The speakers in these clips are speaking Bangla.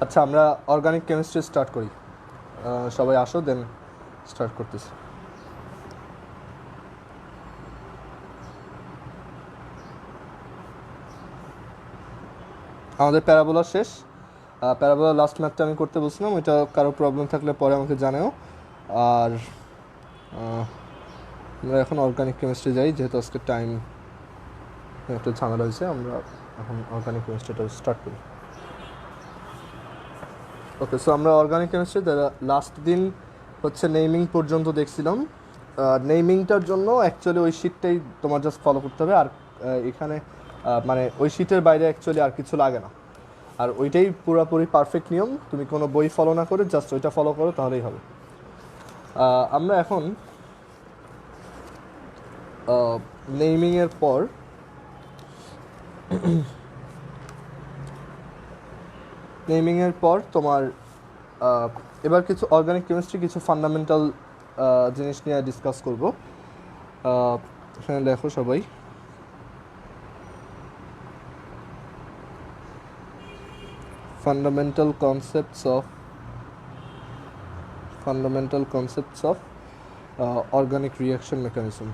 আচ্ছা, আমরা অর্গানিক কেমিস্ট্রি স্টার্ট করি। সবাই আসো, দেন স্টার্ট করতেছি। আমাদের প্যারাবোলা শেষ। প্যারাবোলা লাস্ট ম্যাথটা আমি করতে বলছিলাম, ওইটা কারো প্রবলেম থাকলে পরে আমাকে জানাও। আর আমরা এখন অর্গানিক কেমিস্ট্রি যাই, যেহেতু আজকে টাইম একটু ঝামেলা হয়েছে। আমরা এখন অর্গানিক কেমিস্ট্রিটা স্টার্ট করি। ওকে, সো আমরা অর্গানিক কেমিস্ট্রি লাস্ট দিন হচ্ছে নেমিং পর্যন্ত দেখছিলাম। নেমিংটার জন্য অ্যাকচুয়ালি ওই শিটটাই তোমার জাস্ট ফলো করতে হবে। আর এখানে মানে ওই শিটের বাইরে অ্যাকচুয়ালি আর কিছু লাগে না। আর ওইটাই পুরোপুরি পারফেক্ট নিয়ম, তুমি কোনো বই ফলো না করে জাস্ট ওইটা ফলো করো, তাহলেই হবে। আমরা এখন নেমিংয়ের পর তোমার এবার কিছু অর্গানিক কেমিস্ট্রি কিছু ফান্ডামেন্টাল জিনিস নিয়ে ডিসকাস করব। এখানে দেখো সবাই, fundamental concepts of organic reaction mechanism.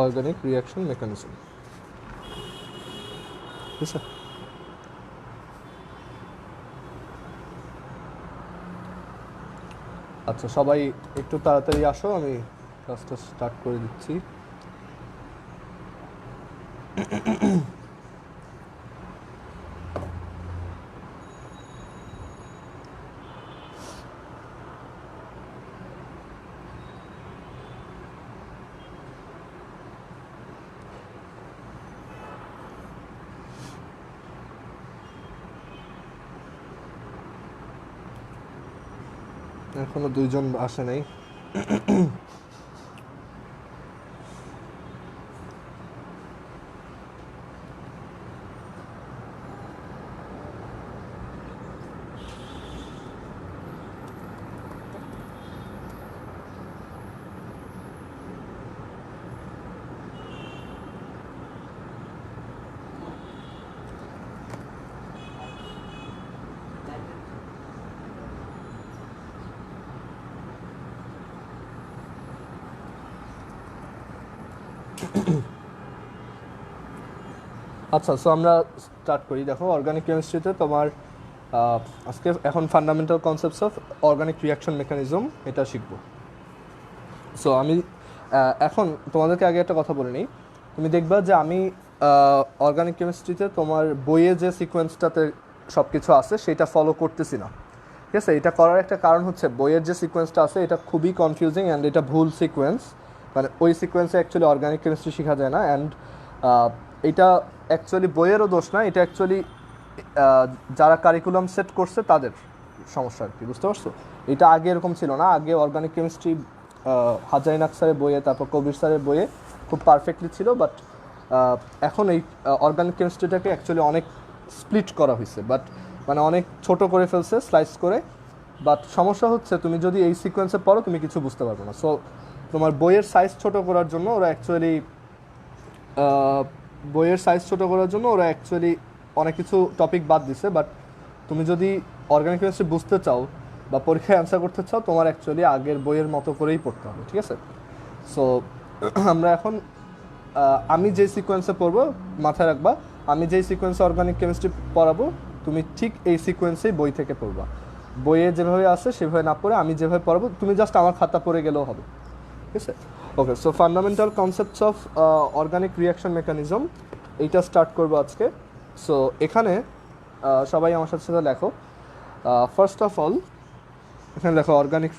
Organic reaction mechanism. Yes, sir. আচ্ছা, সবাই একটু তাড়াতাড়ি আসো, আমি ক্লাসটা স্টার্ট করে দিচ্ছি। এখনো দুইজন আসে নাই। আচ্ছা, সো আমরা স্টার্ট করি। দেখো, অর্গানিক কেমিস্ট্রিতে তোমার আজকে এখন fundamental concepts of organic reaction mechanism এটা শিখবো। সো আমি এখন তোমাদেরকে আগে একটা কথা বলে নিই। তুমি দেখবা যে আমি অর্গানিক কেমিস্ট্রিতে তোমার বইয়ে যে সিকোয়েন্সটাতে সব কিছু আছে সেটা ফলো করতেছি না। ঠিক আছে, এটা করার একটা কারণ হচ্ছে বইয়ের যে সিকোয়েন্সটা আছে এটা খুবই কনফিউজিং অ্যান্ড এটা ভুল সিকোয়েন্স। মানে ওই সিকোয়েন্সে অ্যাকচুয়ালি অর্গানিক কেমিস্ট্রি শেখা যায় না। অ্যান্ড এটা অ্যাকচুয়ালি বইয়েরও দোষ না, এটা অ্যাকচুয়ালি যারা কারিকুলাম সেট করছে তাদের সমস্যা আর কি, বুঝতে পারছো? এটা আগে এরকম ছিল না। আগে অর্গানিক কেমিস্ট্রি হাজারিনাক স্যারের বইয়ে, তারপর কবির স্যারের বইয়ে খুব পারফেক্টলি ছিল। বাট এখন এই অর্গানিক কেমিস্ট্রিটাকে অ্যাকচুয়ালি অনেক স্প্লিট করা হয়েছে, বাট মানে অনেক ছোট করে ফেলছে, স্লাইস করে। বাট সমস্যা হচ্ছে তুমি যদি এই সিকোয়েন্সে পড়ো তুমি কিছু বুঝতে পারবে না। সো তোমার বইয়ের সাইজ ছোট করার জন্য ওরা অ্যাকচুয়ালি অনেক কিছু টপিক বাদ দিছে। বাট তুমি যদি অর্গানিক কেমিস্ট্রি বুঝতে চাও বা পরীক্ষায় অ্যান্সার করতে চাও, তোমার অ্যাকচুয়ালি আগের বইয়ের মতো করেই পড়তে হবে, ঠিক আছে? সো আমরা এখন আমি যে সিকোয়েন্সে পড়বো, মাথায় রাখবা, আমি যেই সিকোয়েন্সে অর্গানিক কেমিস্ট্রি পড়াবো তুমি ঠিক এই সিকোয়েন্সেই বই থেকে পড়বা। বইয়ে যেভাবে আছে সেভাবে না পড়ে আমি যেভাবে পড়াবো তুমি জাস্ট আমার খাতা পড়ে গেলেও হবে, ঠিক আছে? Okay, so fundamental concepts of organic reaction mechanism এইটা স্টার্ট করবো আজকে। সো এখানে সবাই আমার সাথে সাথে লেখো। ফার্স্ট অফ অল এখানে লেখো অর্গানিক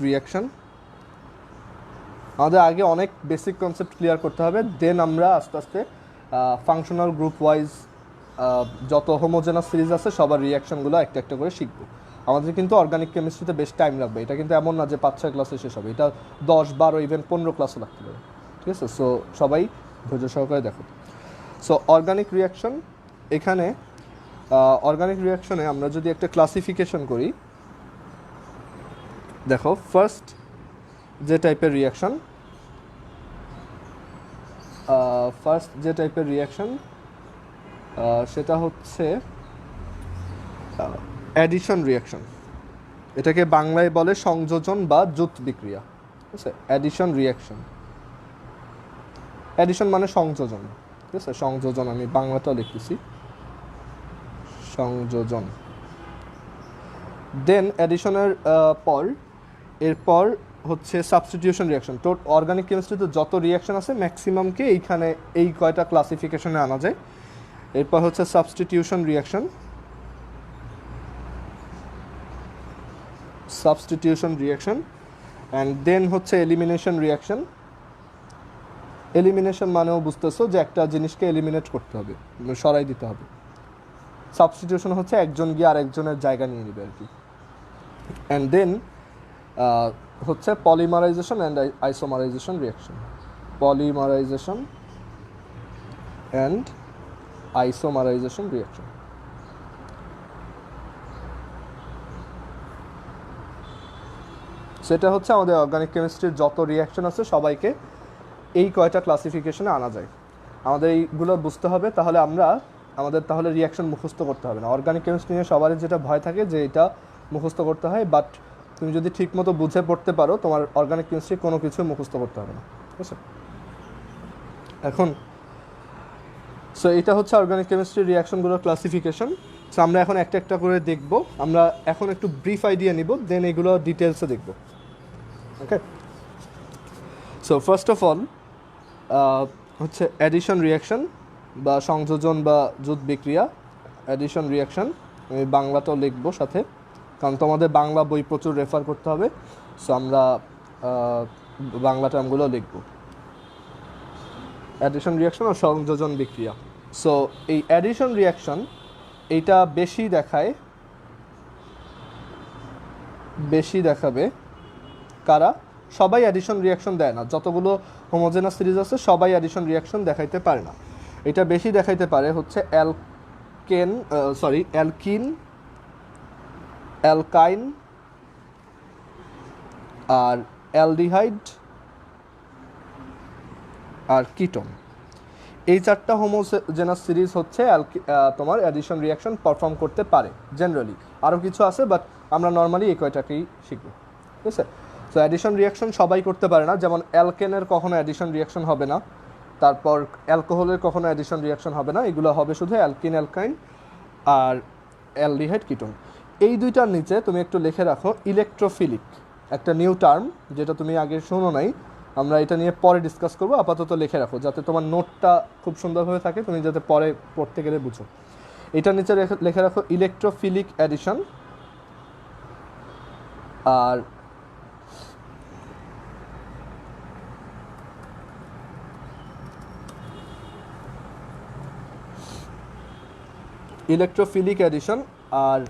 রিয়াকশন। আমাদের আগে অনেক বেসিক কনসেপ্ট ক্লিয়ার করতে হবে, দেন আমরা আস্তে আস্তে ফাংশনাল গ্রুপ ওয়াইজ যত হোমোজেনাস সিরিজ আছে সবার রিয়াকশনগুলো একটা একটা করে শিখবো। আমাদের কিন্তু অর্গানিক কেমিস্ট্রিতে বেশ টাইম লাগবে, এটা কিন্তু এমন না যে 5-6 ক্লাসে শেষ হবে, এটা 10-12 ইভেন 15 ক্লাসও লাগতে পারে, ঠিক আছে? সো সবাই ধৈর্য সহকারে দেখো। সো অর্গানিক রিয়াকশন, এখানে অর্গানিক রিয়াকশনে আমরা যদি একটা ক্লাসিফিকেশন করি, দেখো ফার্স্ট যে টাইপের রিয়াকশন সেটা হচ্ছে অ্যাডিশন রিয়াকশন। এটাকে বাংলায় বলে সংযোজন বা জুত বিক্রিয়া, ঠিক আছে? অ্যাডিশন মানে সংযোজন, ঠিক আছে? সংযোজন, আমি বাংলাটাও লিখতেছি, সংযোজন। দেন অ্যাডিশনের এরপর হচ্ছে সাবস্টিটিউশন রিয়াকশন। তো অর্গানিক কেমিস্ট্রিতে যত রিয়াকশন আছে ম্যাক্সিমামকে এইখানে এই কয়টা ক্লাসিফিকেশনে আনা যায়। এরপর হচ্ছে সাবস্টিটিউশন রিয়াকশন অ্যান্ড দেন হচ্ছে এলিমিনেশন রিয়াকশন। এলিমিনেশন মানেও বুঝতেছো যে একটা জিনিসকে এলিমিনেট করতে হবে, সরাই দিতে হবে। সাবস্টিটিউশন হচ্ছে একজন গিয়ে আরেকজনের জায়গা নিয়ে নেবে আর কি। অ্যান্ড দেন হচ্ছে polymerisation and isomerisation reaction. Polymerisation and isomerisation reaction. সেটা হচ্ছে আমাদের অর্গানিক কেমিস্ট্রির যত রিয়াকশন আছে সবাইকে এই কয়টা ক্লাসিফিকেশনে আনা যায়। আমাদের এইগুলো বুঝতে হবে, আমাদের তাহলে রিয়াকশন মুখস্থ করতে হবে না। অর্গানিক কেমিস্ট্রি নিয়ে সবারই যেটা ভয় থাকে যে এটা মুখস্থ করতে হয়, বাট তুমি যদি ঠিকমতো বুঝে পড়তে পারো তোমার অর্গানিক কেমিস্ট্রি কোনো কিছু মুখস্থ করতে হবে না, ঠিক আছে? এখন সো এটা হচ্ছে অর্গানিক কেমিস্ট্রি রিয়াকশনগুলোর ক্লাসিফিকেশন। সো আমরা এখন একটা একটা করে দেখব। আমরা এখন একটু ব্রিফ আইডিয়া নিব, দেন এগুলো ডিটেলসে দেখব। ওকে, সো ফার্স্ট অফ অল হচ্ছে অ্যাডিশন রিয়াকশন বা সংযোজন বা জুত বিক্রিয়া। অ্যাডিশন রিয়াকশন আমি বাংলাটাও লিখবো সাথে, কারণ তোমাদের বাংলা বই প্রচুর রেফার করতে হবে। সো আমরা বাংলা টার্মগুলো লিখব। অ্যাডিশন রিয়াকশন ও সংযোজন বিক্রিয়া। সো এই অ্যাডিশন রিয়াকশন এইটা বেশি দেখাবে কারা? সবাই অ্যাডিশন রিয়াকশন দেয় না, যতগুলো হোমোজেনাস সিরিজ আছে সবাই অ্যাডিশন রিয়াকশন দেখাইতে পারে না। এটা বেশি দেখাইতে পারে হচ্ছে অ্যালকিন, অ্যালকাইন আর অ্যালডিহাইড আর কিটোন। এই চারটা হোমোজেনাস সিরিজ হচ্ছে তোমার অ্যাডিশন রিয়াকশন পারফর্ম করতে পারে জেনারেলি। আরও কিছু আছে, বাট আমরা নর্মালি এই কয়টাকেই শিখব, ঠিক আছে? সো অ্যাডিশন রিয়াকশন সবাই করতে পারে না, যেমন অ্যালকেনের কখনো অ্যাডিশন রিয়াকশন হবে না, তারপর অ্যালকোহলের কখনো অ্যাডিশন রিয়াকশন হবে না। এগুলো হবে শুধু অ্যালকিন, অ্যালকাইন আর অ্যালডিহাইড, কিটোন। এই দুইটার নিচে তুমি একটু লিখে রাখো ইলেকট্রোফিলিক, একটা নিউ টার্ম যেটা তুমি আগে শোনো নাই। আমরা এটা নিয়ে পরে ডিসকাস করবো, আপাতত লিখে রাখো যাতে তোমার নোটটা খুব সুন্দরভাবে থাকে, তুমি যাতে পরে পড়তে গেলে বুঝো। এটার নিচে লিখে রাখো ইলেকট্রোফিলিক অ্যাডিশন। আর ইলেকট্রোফিলিক অ্যাডিশন আর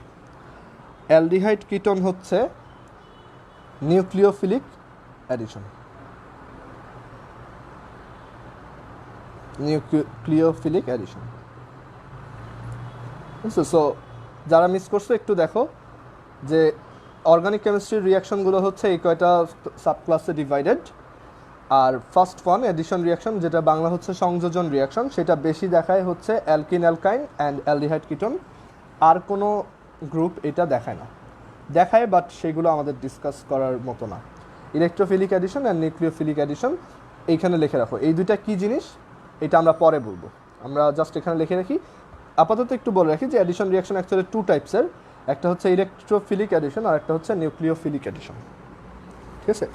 অ্যালডিহাইড কিটোন হচ্ছে নিউক্লিওফিলিক অ্যাডিশন। সো যারা মিস করছো একটু দেখো যে অর্গানিক কেমিস্ট্রির রিয়াকশনগুলো হচ্ছে এই কয়টা সাবক্লাসে ডিভাইডেড। আর ফার্স্ট ওয়ান অ্যাডিশন রিয়াকশন, যেটা বাংলা হচ্ছে সংযোজন রিয়াকশন, সেটা বেশি দেখায় হচ্ছে alkene, alkyne and aldehyde ketone. আর কোনো গ্রুপ এটা দেখায় না, দেখায় বাট সেগুলো আমাদের ডিসকাস করার মতো না। Electrophilic addition and nucleophilic addition এইখানে লিখে রাখো। এই দুইটা কী জিনিস এটা আমরা পরে বলবো, আমরা জাস্ট এখানে লিখে রাখি। আপাতত একটু বলে রাখি যে অ্যাডিশন রিয়াকশন অ্যাকচুয়ালি টু টাইপসের, একটা হচ্ছে ইলেকট্রোফিলিক অ্যাডিশন আর একটা হচ্ছে নিউক্লিওফিলিক অ্যাডিশন, ঠিক আছে?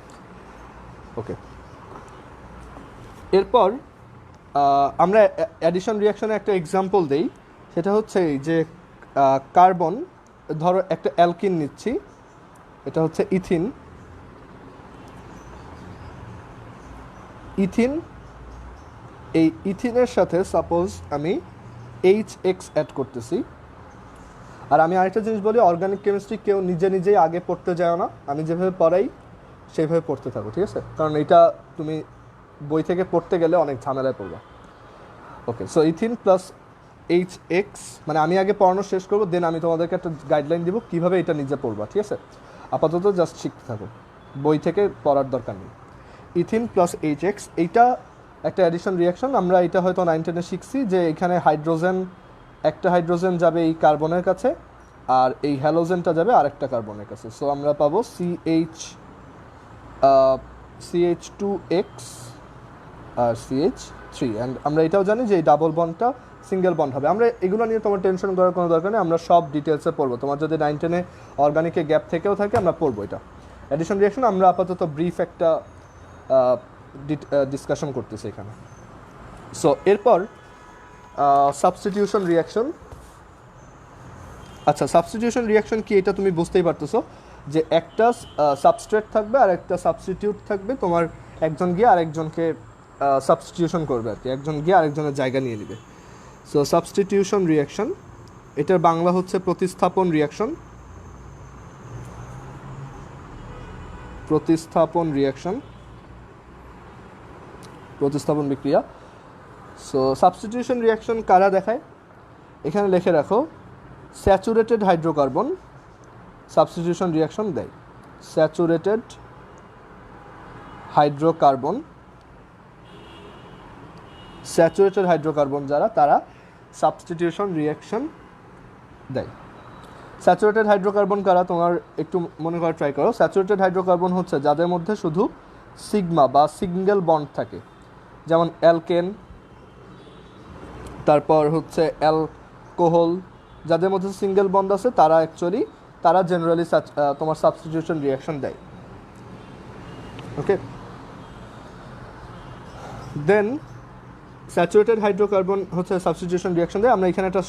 ওকে, এরপর আমরা অ্যাডিশন রিয়াকশনে একটা এক্সাম্পল দেই। সেটা হচ্ছে যে কার্বন, ধরো একটা অ্যালকিন নিচ্ছি, এটা হচ্ছে ইথিন। এই ইথিনের সাথে সাপোজ আমি HX অ্যাড করতেছি। আর আমি আরেকটা জিনিস বলি, অর্গানিক কেমিস্ট্রি কেউ নিজেই আগে পড়তে যায় না, আমি যেভাবে পড়াই সেইভাবে পড়তে থাকো, ঠিক আছে? কারণ এটা তুমি বই থেকে পড়তে গেলে অনেক ঝামেলায় পড়বা। ওকে, সো ইথিন প্লাস HX, মানে আমি আগে পড়ানো শেষ করবো, দেন আমি তোমাদেরকে একটা গাইডলাইন দিব কীভাবে এটা নিজে পড়বা, ঠিক আছে? আপাতত জাস্ট শিখতে থাকো, বই থেকে পড়ার দরকার নেই। ইথিন প্লাস এইচএক্স, এইটা একটা অ্যাডিশন রিয়াকশন। আমরা এটা হয়তো 9-10-এ শিখছি যে এখানে একটা হাইড্রোজেন যাবে এই কার্বনের কাছে, আর এই হ্যালোজেনটা যাবে আরেকটা কার্বনের কাছে। সো আমরা পাবো CH2X আর CH3। অ্যান্ড আমরা এটাও জানি যে এই ডাবল বন্ডটা সিঙ্গেল বন্ড হবে। আমরা এগুলো নিয়ে তোমার টেনশন করার কোনো দরকার নেই, আমরা সব ডিটেলসে পড়বো। তোমার যদি 9-10-এ অর্গানিকে গ্যাপ থেকেও থাকে আমরা পড়বো এটা অ্যাডিশন রিয়াকশন। আমরা আপাতত ব্রিফ একটা ডিসকাশন করতেছি এখানে। সো এরপর সাবস্টিটিউশন রিয়াকশন। আচ্ছা, সাবস্টিটিউশন রিয়াকশন কি এটা তুমি বুঝতেই পারতেছো যে একটা সাবস্ট্রেট থাকবে আর একটা সাবস্টিটিউট থাকবে, তোমার একজন গিয়ে আরেকজনকে সাবস্টিটিউশন করবে আর কি, একজন গিয়ে আরেকজনের জায়গা নিয়ে নেবে। সো সাবস্টিটিউশন রিয়াকশন, এটার বাংলা হচ্ছে প্রতিস্থাপন রিয়াকশন। প্রতিস্থাপন বিক্রিয়া। সো সাবস্টিটিউশন রিয়াকশন কারা দেখায়, এখানে লিখে রাখো, স্যাচুরেটেড হাইড্রোকার্বন সাবস্টিটিউশন রিয়াকশন দেয়। স্যাচুরেটেড হাইড্রোকার্বন যারা, তারা সাবস্টিটিউশন রিয়াকশন দেয়। স্যাচুরেটেড হাইড্রোকার্বন কারা তোমার একটু মনে করা ট্রাই করো। স্যাচুরেটেড হাইড্রোকার্বন হচ্ছে যাদের মধ্যে শুধু সিগমা বা সিঙ্গেল বন্ড থাকে, যেমন অ্যালকেন, তারপর হচ্ছে অ্যালকোহল, যাদের মধ্যে সিঙ্গেল বন্ড আছে তারা জেনারেলি তোমার সাবস্টিটিউশন রিয়াকশন দেয়। ওকে, দেন স্যাচুরেটেড হাইড্রোকার্বন হচ্ছে সাবস্টিটিউশন রিয়াকশন দেয়। আমরা এখানে একটা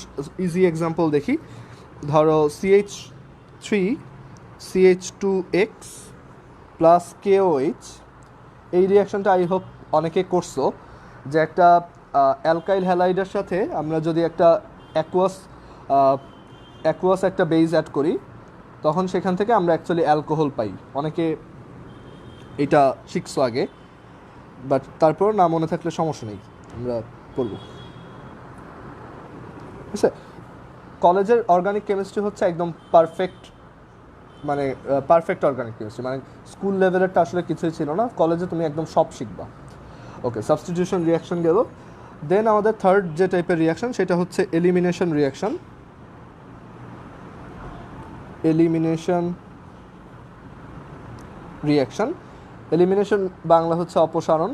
ইজি এক্সাম্পল দেখি। ধরো CH3CH2X প্লাস KOH, এই রিয়াকশনটা আই হোপ অনেকে করছো, যে একটা অ্যালকাইল হ্যালাইডের সাথে আমরা যদি একটা অ্যাকুয়াস একটা বেজ অ্যাড করি, তখন সেখান থেকে আমরা অ্যাকচুয়ালি অ্যালকোহল পাই। অনেকে এটা শিখছো আগে, বাট তারপর না মনে থাকলে সমস্যা নেই, আমরা বলবো। ঠিক আছে, কলেজের অর্গানিক কেমিস্ট্রি হচ্ছে একদম পারফেক্ট অর্গানিক কেমিস্ট্রি, মানে স্কুল লেভেলেরটা আসলে কিছুই ছিল না, কলেজে তুমি একদম সব শিখবা। ওকে, সাবস্টিটিউশন রিয়াকশন গেল। দেন আমাদের থার্ড যে টাইপের রিয়াকশন সেটা হচ্ছে এলিমিনেশন রিয়াকশন। এলিমিনেশন বাংলা হচ্ছে অপসারণ।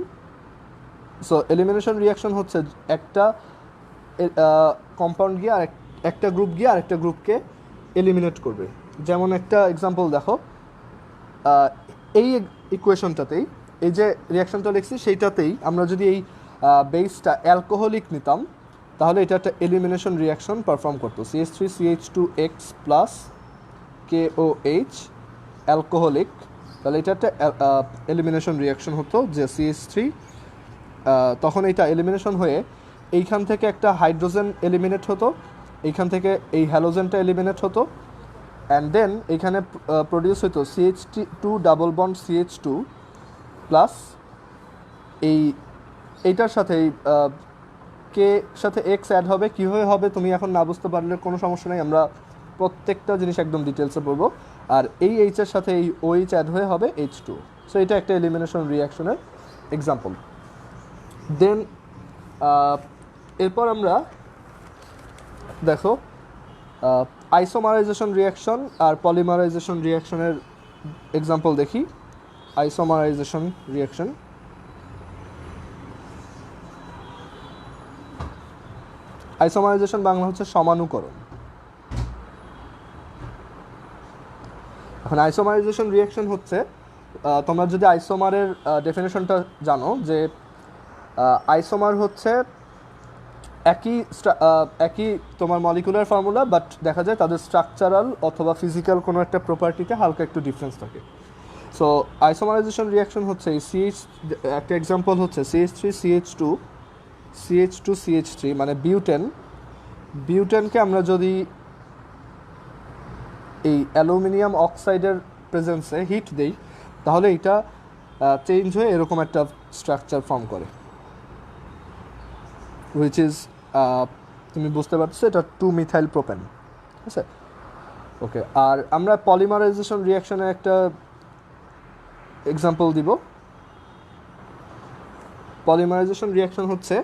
সো এলিমিনেশন রিয়াকশন হচ্ছে একটা কম্পাউন্ড গিয়ে একটা গ্রুপ গিয়ে আরেকটা গ্রুপকে এলিমিনেট করবে। যেমন একটা এক্সাম্পল দেখো, এই ইকুয়েশনটাতেই, এই যে রিয়াকশনটা লিখছি সেইটাতেই আমরা যদি এই বেসটা অ্যালকোহলিক নিতাম, তাহলে এটা একটা এলিমিনেশন রিয়াকশন পারফর্ম করতো। CH3CH2X প্লাস KOH অ্যালকোহলিক, তাহলে এটা একটা এলিমিনেশন রিয়াকশন হতো, যে CH3 তখন এইটা এলিমিনেশন হয়ে এইখান থেকে একটা হাইড্রোজেন এলিমিনেট হতো, এইখান থেকে এই হ্যালোজেনটা এলিমিনেট হতো, অ্যান্ড দেন এইখানে প্রডিউস হতো CH2 double bond CH2 plus এইটার সাথে কে সাথে এক্স অ্যাড হবে। কীভাবে হবে তুমি এখন না বুঝতে পারলে কোনো সমস্যা নেই, আমরা প্রত্যেকটা জিনিস একদম ডিটেলসে পড়বো। আর এই এইচের সাথে এই OH অ্যাড হয়ে হবে H2। সো এটা একটা এলিমিনেশন রিয়াকশনের এক্সাম্পল। দেন এরপর আমরা দেখো আইসোমারাইজেশন রিয়াকশন আর পলিমারাইজেশন রিয়াকশনের এক্সাম্পল দেখি। আইসোমারাইজেশন রিয়াকশন, আইসোমারাইজেশন বাংলা হচ্ছে সমানুকরণ। এখন আইসোমারাইজেশন রিয়াকশন হচ্ছে, তোমরা যদি আইসোমারের ডেফিনেশনটা জানো, যে আইসোমার হচ্ছে একই তোমার মলিকুলার ফর্মুলা, বাট দেখা যায় তাদের স্ট্রাকচারাল অথবা ফিজিক্যাল কোনো একটা প্রপার্টিতে হালকা একটু ডিফারেন্স থাকে। সো আইসোমারাইজেশন রিয়াকশন হচ্ছে একটা এক্সাম্পল হচ্ছে CH3CH2CH2CH3 মানে বিউটেনকে আমরা যদি এই অ্যালুমিনিয়াম অক্সাইডের প্রেজেন্সে হিট দেই, তাহলে এটা চেঞ্জ হয়ে এরকম একটা স্ট্রাকচার ফর্ম করে, হুইচ ইজ তুমি বুঝতে পারছো এটা 2-মিথাইল প্রোপেন। ঠিক আছে, ওকে, আর আমরা পলিমারাইজেশন রিয়াকশনের একটা এক্সাম্পল দিব। পলিমারাইজেশন রিয়াকশন হচ্ছে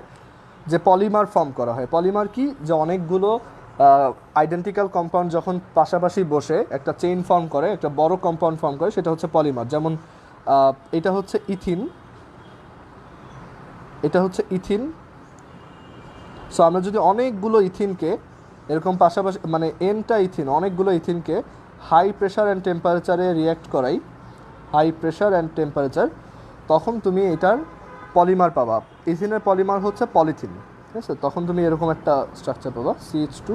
যে পলিমার ফর্ম করা হয়। পলিমার কি, যে অনেকগুলো আইডেন্টিক্যাল কম্পাউন্ড যখন পাশাপাশি বসে একটা চেইন ফর্ম করে, একটা বড় কম্পাউন্ড ফর্ম করে, সেটা হচ্ছে পলিমার। যেমন এটা হচ্ছে ইথিন, এটা হচ্ছে ইথিন। সো আমরা যদি অনেকগুলো ইথিনকে এরকম পাশাপাশি, মানে এনটা ইথিন, অনেকগুলো ইথিনকে হাই প্রেশার অ্যান্ড টেম্পারেচারে রিয়্যাক্ট করাই, হাই প্রেশার অ্যান্ড টেম্পারেচার, তখন তুমি এটার পলিমার পাবা। ইথিনের পলিমার হচ্ছে পলিথিন, ঠিক আছে? তখন তুমি এরকম একটা স্ট্রাকচার পাবা, CH2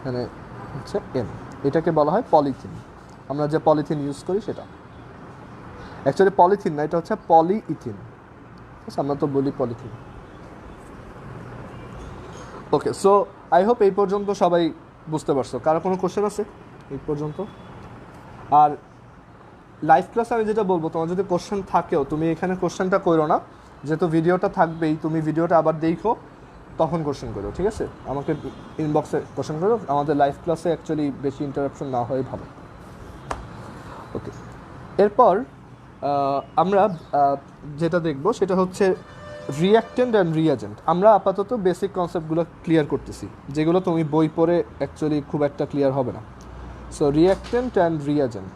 মানে হচ্ছে এন। এটাকে বলা হয় পলিথিন। আমরা যে পলিথিন ইউজ করি সেটা অ্যাকচুয়ালি পলিথিন না, এটা হচ্ছে পলিইথিন, ঠিক আছে? আমরা তো বলি polythene. Okay, so I hope এই পর্যন্ত সবাই বুঝতে পারছো। কারো কোনো কোশ্চেন আছে এই পর্যন্ত? আর লাইভ ক্লাসে আমি যেটা বলবো, তোমার যদি কোশ্চেন থাকেও তুমি এখানে কোশ্চেনটা করো না, যেহেতু ভিডিওটা থাকবেই, তুমি ভিডিওটা আবার দেখো, তখন কোশ্চেন করো, ঠিক আছে? আমাকে ইনবক্সে কোশ্চেন করো। আমাদের লাইভ ক্লাসে অ্যাকচুয়ালি বেশি ইন্টারাপশন না হয় ভালো। ওকে, এরপর আমরা যেটা দেখব সেটা হচ্ছে রিঅ্যাক্ট্যান্ট অ্যান্ড রিয়াজেন্ট। আমরা আপাতত বেসিক কনসেপ্টগুলো ক্লিয়ার করতেছি, যেগুলো তুমি বই পড়ে অ্যাকচুয়ালি খুব একটা ক্লিয়ার হবে না। সো রিঅ্যাক্ট্যান্ট অ্যান্ড রিয়াজেন্ট,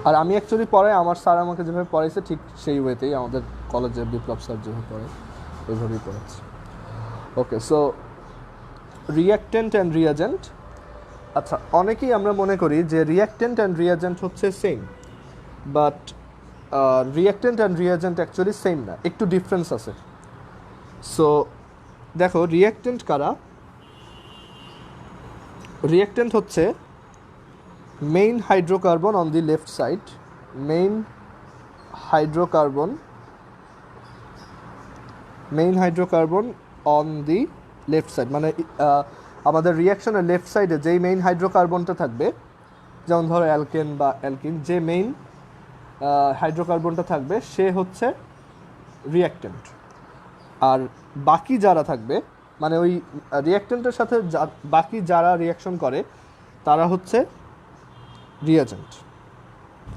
আর আমি অ্যাকচুয়ালি পড়াই, আমার স্যার আমাকে যেভাবে পড়াইছে ঠিক সেই ওয়েতেই, আমাদের কলেজের বিপ্লব স্যার যেভাবে পড়ে ওইভাবেই পড়াচ্ছে। ওকে, সো রিঅ্যাক্ট্যান্ট অ্যান্ড রিয়াজেন্ট। আচ্ছা, অনেকেই আমরা মনে করি যে রিঅ্যাক্ট্যান্ট অ্যান্ড রিয়াজেন্ট হচ্ছে same, but reactant and reagent actually same না, একটু ডিফারেন্স আছে। সো দেখো, রিঅ্যাক্ট্যান্ট কারা? রিঅ্যাক্ট্যান্ট হচ্ছে main hydrocarbon on the left side, main hydrocarbon on the left side, মানে আমাদের রিঅ্যাকশনের লেফট সাইডে যেই মেইন হাইড্রোকার্বনটা থাকবে, যেমন ধরো অ্যালকেন বা অ্যালকিন, যে মেইন হাইড্রোকার্বনটা থাকবে সে হচ্ছে রিঅ্যাক্ট্যান্ট। আর বাকি যারা থাকবে, মানে ওই রিঅ্যাক্ট্যান্টের সাথে বাকি যারা রিঅ্যাকশন করে তারা হচ্ছে রিয়াজেন্ট।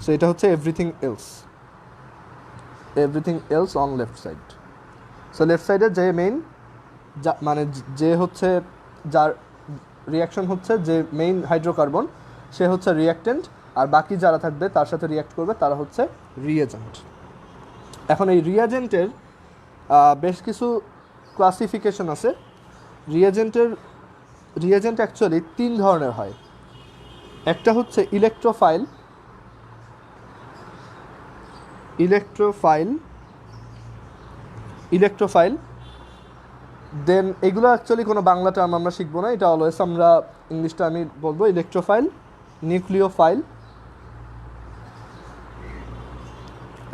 সো এটা হচ্ছে everything else on left side. So left সাইডে যে মেইন, মানে যে হচ্ছে যার রিয়াকশন হচ্ছে যে মেইন হাইড্রোকার্বন, সে হচ্ছে রিঅ্যাক্ট্যান্ট, আর বাকি যারা থাকবে তার সাথে রিঅ্যাক্ট করবে তারা হচ্ছে রিয়েজেন্ট। এখন এই রিয়াজেন্টের বেশ কিছু ক্লাসিফিকেশন আছে। রিয়েজেন্ট অ্যাকচুয়ালি তিন ধরনের হয়। একটা হচ্ছে ইলেকট্রোফাইল, দেন এগুলো অ্যাকচুয়ালি কোনো বাংলা টার্ম আমরা শিখবো না, এটা অলওয়েজ আমরা ইংলিশটা আমি বলবো ইলেকট্রোফাইল, নিউক্লিওফাইল,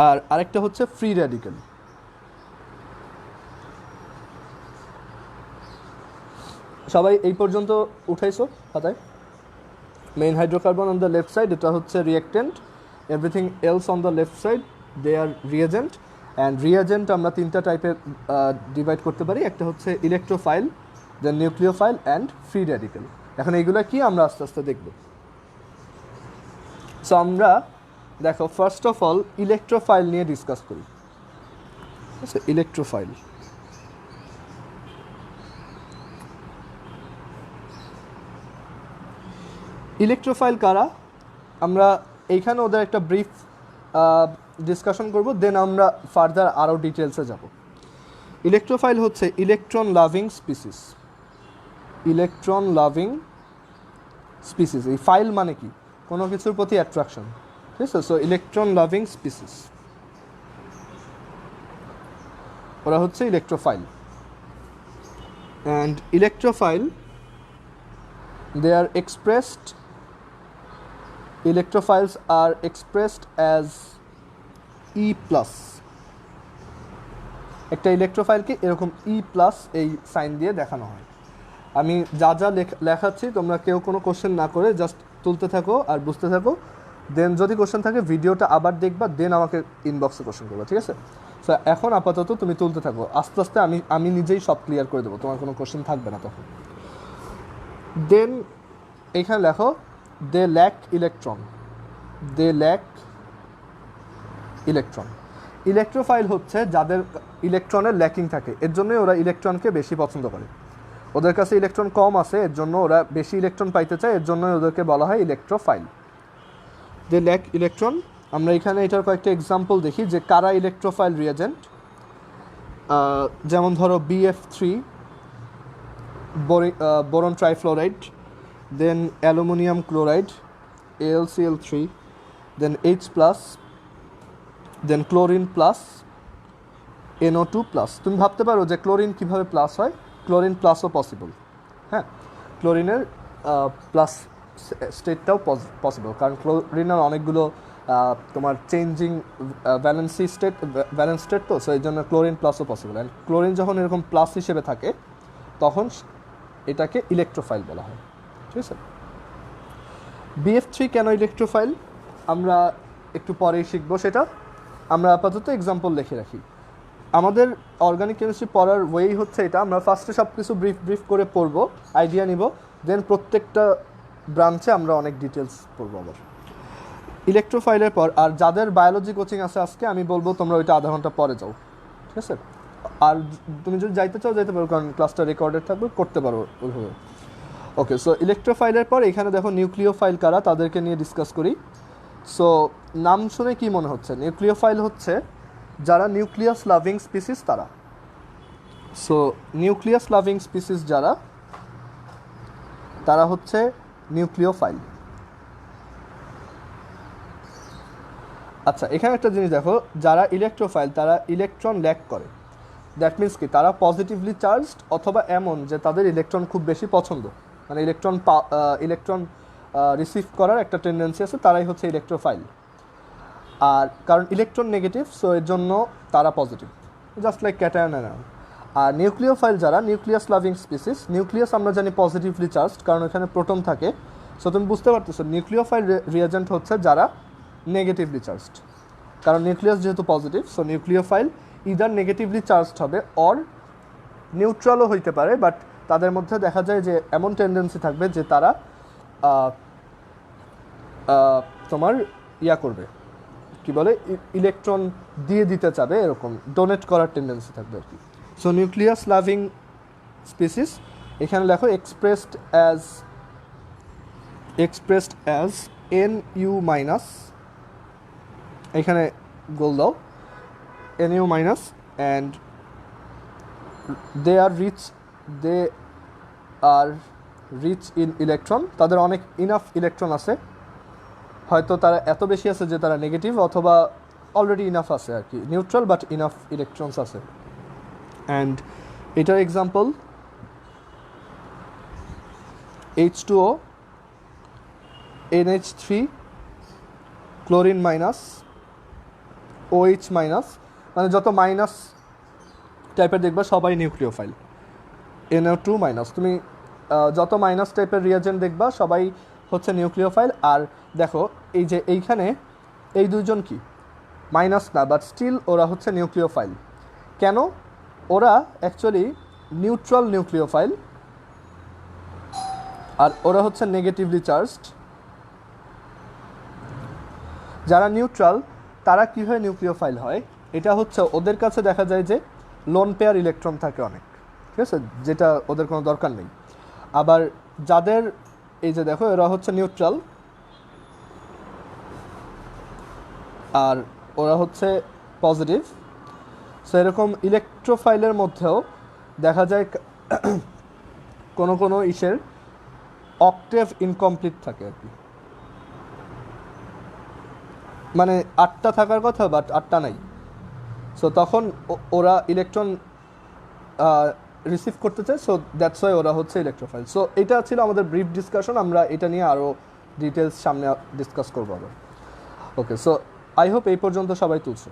আর আরেকটা হচ্ছে ফ্রি র্যাডিক্যাল। সবাই এই পর্যন্ত উঠাইছো খাতায়? Main hydrocarbon on the left side, এটা হচ্ছে reactant, everything else on the left side they are reagent. And reagent আমরা তিনটা টাইপে ডিভাইড করতে পারি, একটা হচ্ছে electrophile, then nucleophile and free radical. এখন এইগুলো কি আমরা আস্তে আস্তে দেখব। সো আমরা দেখো ফার্স্ট অফ অল ইলেকট্রোফাইল নিয়ে ডিসকাস করি। আচ্ছা, ইলেকট্রোফাইল কারা, আমরা এইখানে ওদের একটা ব্রিফ ডিসকাশন করব, দেন আমরা ফার্দার আরও ডিটেলসে যাব। ইলেকট্রোফাইল হচ্ছে ইলেকট্রন লাভিং স্পিসিস। এই ফাইল মানে কি? কোনো কিছুর প্রতি অ্যাট্রাকশন, ঠিক আছে? সো ইলেকট্রন লাভিং স্পিসিস, ওরা হচ্ছে electrophile. And electrophile they are expressed, electrophiles are expressed as E+। একটা ইলেকট্রোফাইলকে এরকম E+ এই সাইন দিয়ে দেখানো হয়। আমি যা যা লেখাচ্ছি তোমরা কেউ কোনো কোশ্চেন না করে জাস্ট তুলতে থাকো আর বুঝতে থাকো, দেন যদি কোশ্চেন থাকে ভিডিওটা আবার দেখবা, দেন আমাকে ইনবক্সে কোশ্চেন করবা, ঠিক আছে? সো এখন আপাতত তুমি তুলতে থাকো, আস্তে আস্তে আমি নিজেই সব ক্লিয়ার করে দেবো, তোমার কোনো কোশ্চেন থাকবে না তখন। দেন এইখানে লেখো they lack electron, they lack electron. Electrophile হচ্ছে যাদের ইলেকট্রনের ল্যাকিং থাকে, এর জন্যই ওরা ইলেকট্রনকে বেশি পছন্দ করে। ওদের কাছে ইলেকট্রন কম আছে, এর জন্য ওরা বেশি ইলেকট্রন পাইতে চায়, এর জন্যই ওদেরকে বলা হয় ইলেকট্রোফাইল। দে ল্যাক ইলেকট্রন। আমরা এখানে এটার কয়েকটা এক্সাম্পল দেখি যে কারা ইলেকট্রোফাইল রিয়েজেন্ট। যেমন ধরো BF3 বোরন ট্রাইফ্লোরাইড, দেন অ্যালুমিনিয়াম ক্লোরাইড AlCl3, দেন H+, দেন ক্লোরিন প্লাস NO2+। তুমি ভাবতে পারো যে ক্লোরিন কীভাবে প্লাস হয়, ক্লোরিন প্লাসও পসিবল। হ্যাঁ, ক্লোরিনের প্লাস স্টেটটাও পসিবল, কারণ ক্লোরিনের অনেকগুলো তোমার চেঞ্জিং ভ্যালেন্স স্টেট তো, সো এই জন্য ক্লোরিন প্লাসও পসিবল। অ্যান্ড ক্লোরিন যখন এরকম প্লাস হিসেবে থাকে তখন এটাকে ইলেকট্রোফাইল বলা হয়। ঠিক আছে, BF3 কেন ইলেকট্রোফাইল আমরা একটু পরেই শিখবো, সেটা আমরা আপাতত এক্সাম্পল লিখে রাখি। আমাদের অর্গানিক কেমিস্ট্রি পড়ার ওয়েই হচ্ছে এটা, আমরা ফার্স্টে সব কিছু ব্রিফ করে পড়বো, আইডিয়া নিব, দেন প্রত্যেকটা ব্রাঞ্চে আমরা অনেক ডিটেলস পড়বো আবার ইলেকট্রোফাইলের পর। আর যাদের বায়োলজি কোচিং আছে আজকে, আমি বলবো তোমরা ওইটা আধা ঘন্টা পরে যাও, ঠিক আছে? আর তুমি যদি যাইতে চাও যাইতে পারো, কারণ ক্লাসটা রেকর্ডেড থাকবে, করতে পারো ওইভাবে। ওকে, সো ইলেকট্রোফাইলের পর এখানে দেখো নিউক্লিওফাইল কারা, তাদেরকে নিয়ে ডিসকাস করি। সো নাম শুনে কি মনে হচ্ছে? নিউক্লিওফাইল হচ্ছে যারা নিউক্লিয়াস লাভিং স্পিসিস তারা। সো নিউক্লিয়াস লাভিং স্পিসিস যারা, তারা হচ্ছে নিউক্লিওফাইল। আচ্ছা, এখানে একটা জিনিস দেখো, যারা ইলেকট্রোফাইল তারা ইলেকট্রন ল্যাক করে। দ্যাট মিন্স কি, তারা পজিটিভলি চার্জড অথবা এমন যে তাদের ইলেকট্রন খুব বেশি পছন্দ, মানে ইলেকট্রন রিসিভ করার একটা টেন্ডেন্সি আছে, তারাই হচ্ছে ইলেকট্রোফাইল। আর কারণ ইলেকট্রন নেগেটিভ, সো এর জন্য তারা positive, just like cation anion. আর নিউক্লিওফাইল যারা, নিউক্লিয়াস লাভিং স্পিসিস, নিউক্লিয়াস আমরা জানি পজিটিভলি চার্জড, কারণ এখানে প্রোটন থাকে। সো তুমি বুঝতে পারতেছো নিউক্লিওফাইল রিয়েজেন্ট হচ্ছে যারা নেগেটিভলি চার্জড, কারণ নিউক্লিয়াস যেহেতু positive, so nucleophile either negatively charged হবে অর নিউট্রালও হইতে পারে, বাট তাদের মধ্যে দেখা যায় যে এমন টেন্ডেন্সি থাকবে যে তারা তোমার করবে, কি বলে, ইলেকট্রন দিয়ে দিতে চাবে, এরকম ডোনেট করার টেন্ডেন্সি থাকবে আর কি। সো নিউক্লিয়াস লাভিং স্পিসিস, এখানে লেখো এক্সপ্রেসড অ্যাজ Nu-, এখানে গোল দাও, Nu-, and they are rich in electron, তাদের অনেক ইনাফ ইলেকট্রন আছে, হয়তো তারা এত বেশি আছে যে তারা নেগেটিভ, অথবা অলরেডি ইনাফ আছে আর কি, নিউট্রাল বাট ইনাফ ইলেকট্রনস আছে। অ্যান্ড এটার example H2O, NH3, chlorine minus, OH minus, মানে যত মাইনাস টাইপের দেখবা সবাই নিউক্লিওফাইল। NO2 মাইনাস, তুমি যত মাইনাস টাইপের রিয়েজেন্ট দেখবা সবাই হচ্ছে নিউক্লিওফাইল। আর দেখো এই যে এইখানে এই দুইজন কি মাইনাস না, বাট স্টিল ওরা হচ্ছে নিউক্লিওফাইল। কেন? ওরা অ্যাকচুয়ালি নিউট্রাল নিউক্লিওফাইল, আর ওরা হচ্ছে নেগেটিভলি চার্জড। যারা নিউট্রাল তারা কীভাবে নিউক্লিওফাইল হয়, এটা হচ্ছে ওদের কাছে দেখা যায় যে লোন পেয়ার ইলেকট্রন থাকে অনেক, ঠিক আছে, যেটা ওদের কোনো দরকার নেই। আবার যাদের এই যে দেখো এরা হচ্ছে নিউট্রাল আর ওরা হচ্ছে পজিটিভ, সো এরকম ইলেকট্রোফাইলের মধ্যেও দেখা যায় কোনো ইসের অক্টেভ ইনকমপ্লিট থাকে আর কি, মানে 8টা থাকার কথা বাট 8টা নাই। সো তখন ওরা ইলেকট্রন রিসিভ করতে চায়, সো দ্যাটস ওয়াই ওরা হচ্ছে ইলেকট্রোফাইল। সো এটা ছিল আমাদের ব্রিফ ডিসকাশন, আমরা এটা নিয়ে আরও ডিটেলস সামনে ডিসকাস করবো আবার। ওকে, সো আই হোপ এই পর্যন্ত সবাই তুলছো।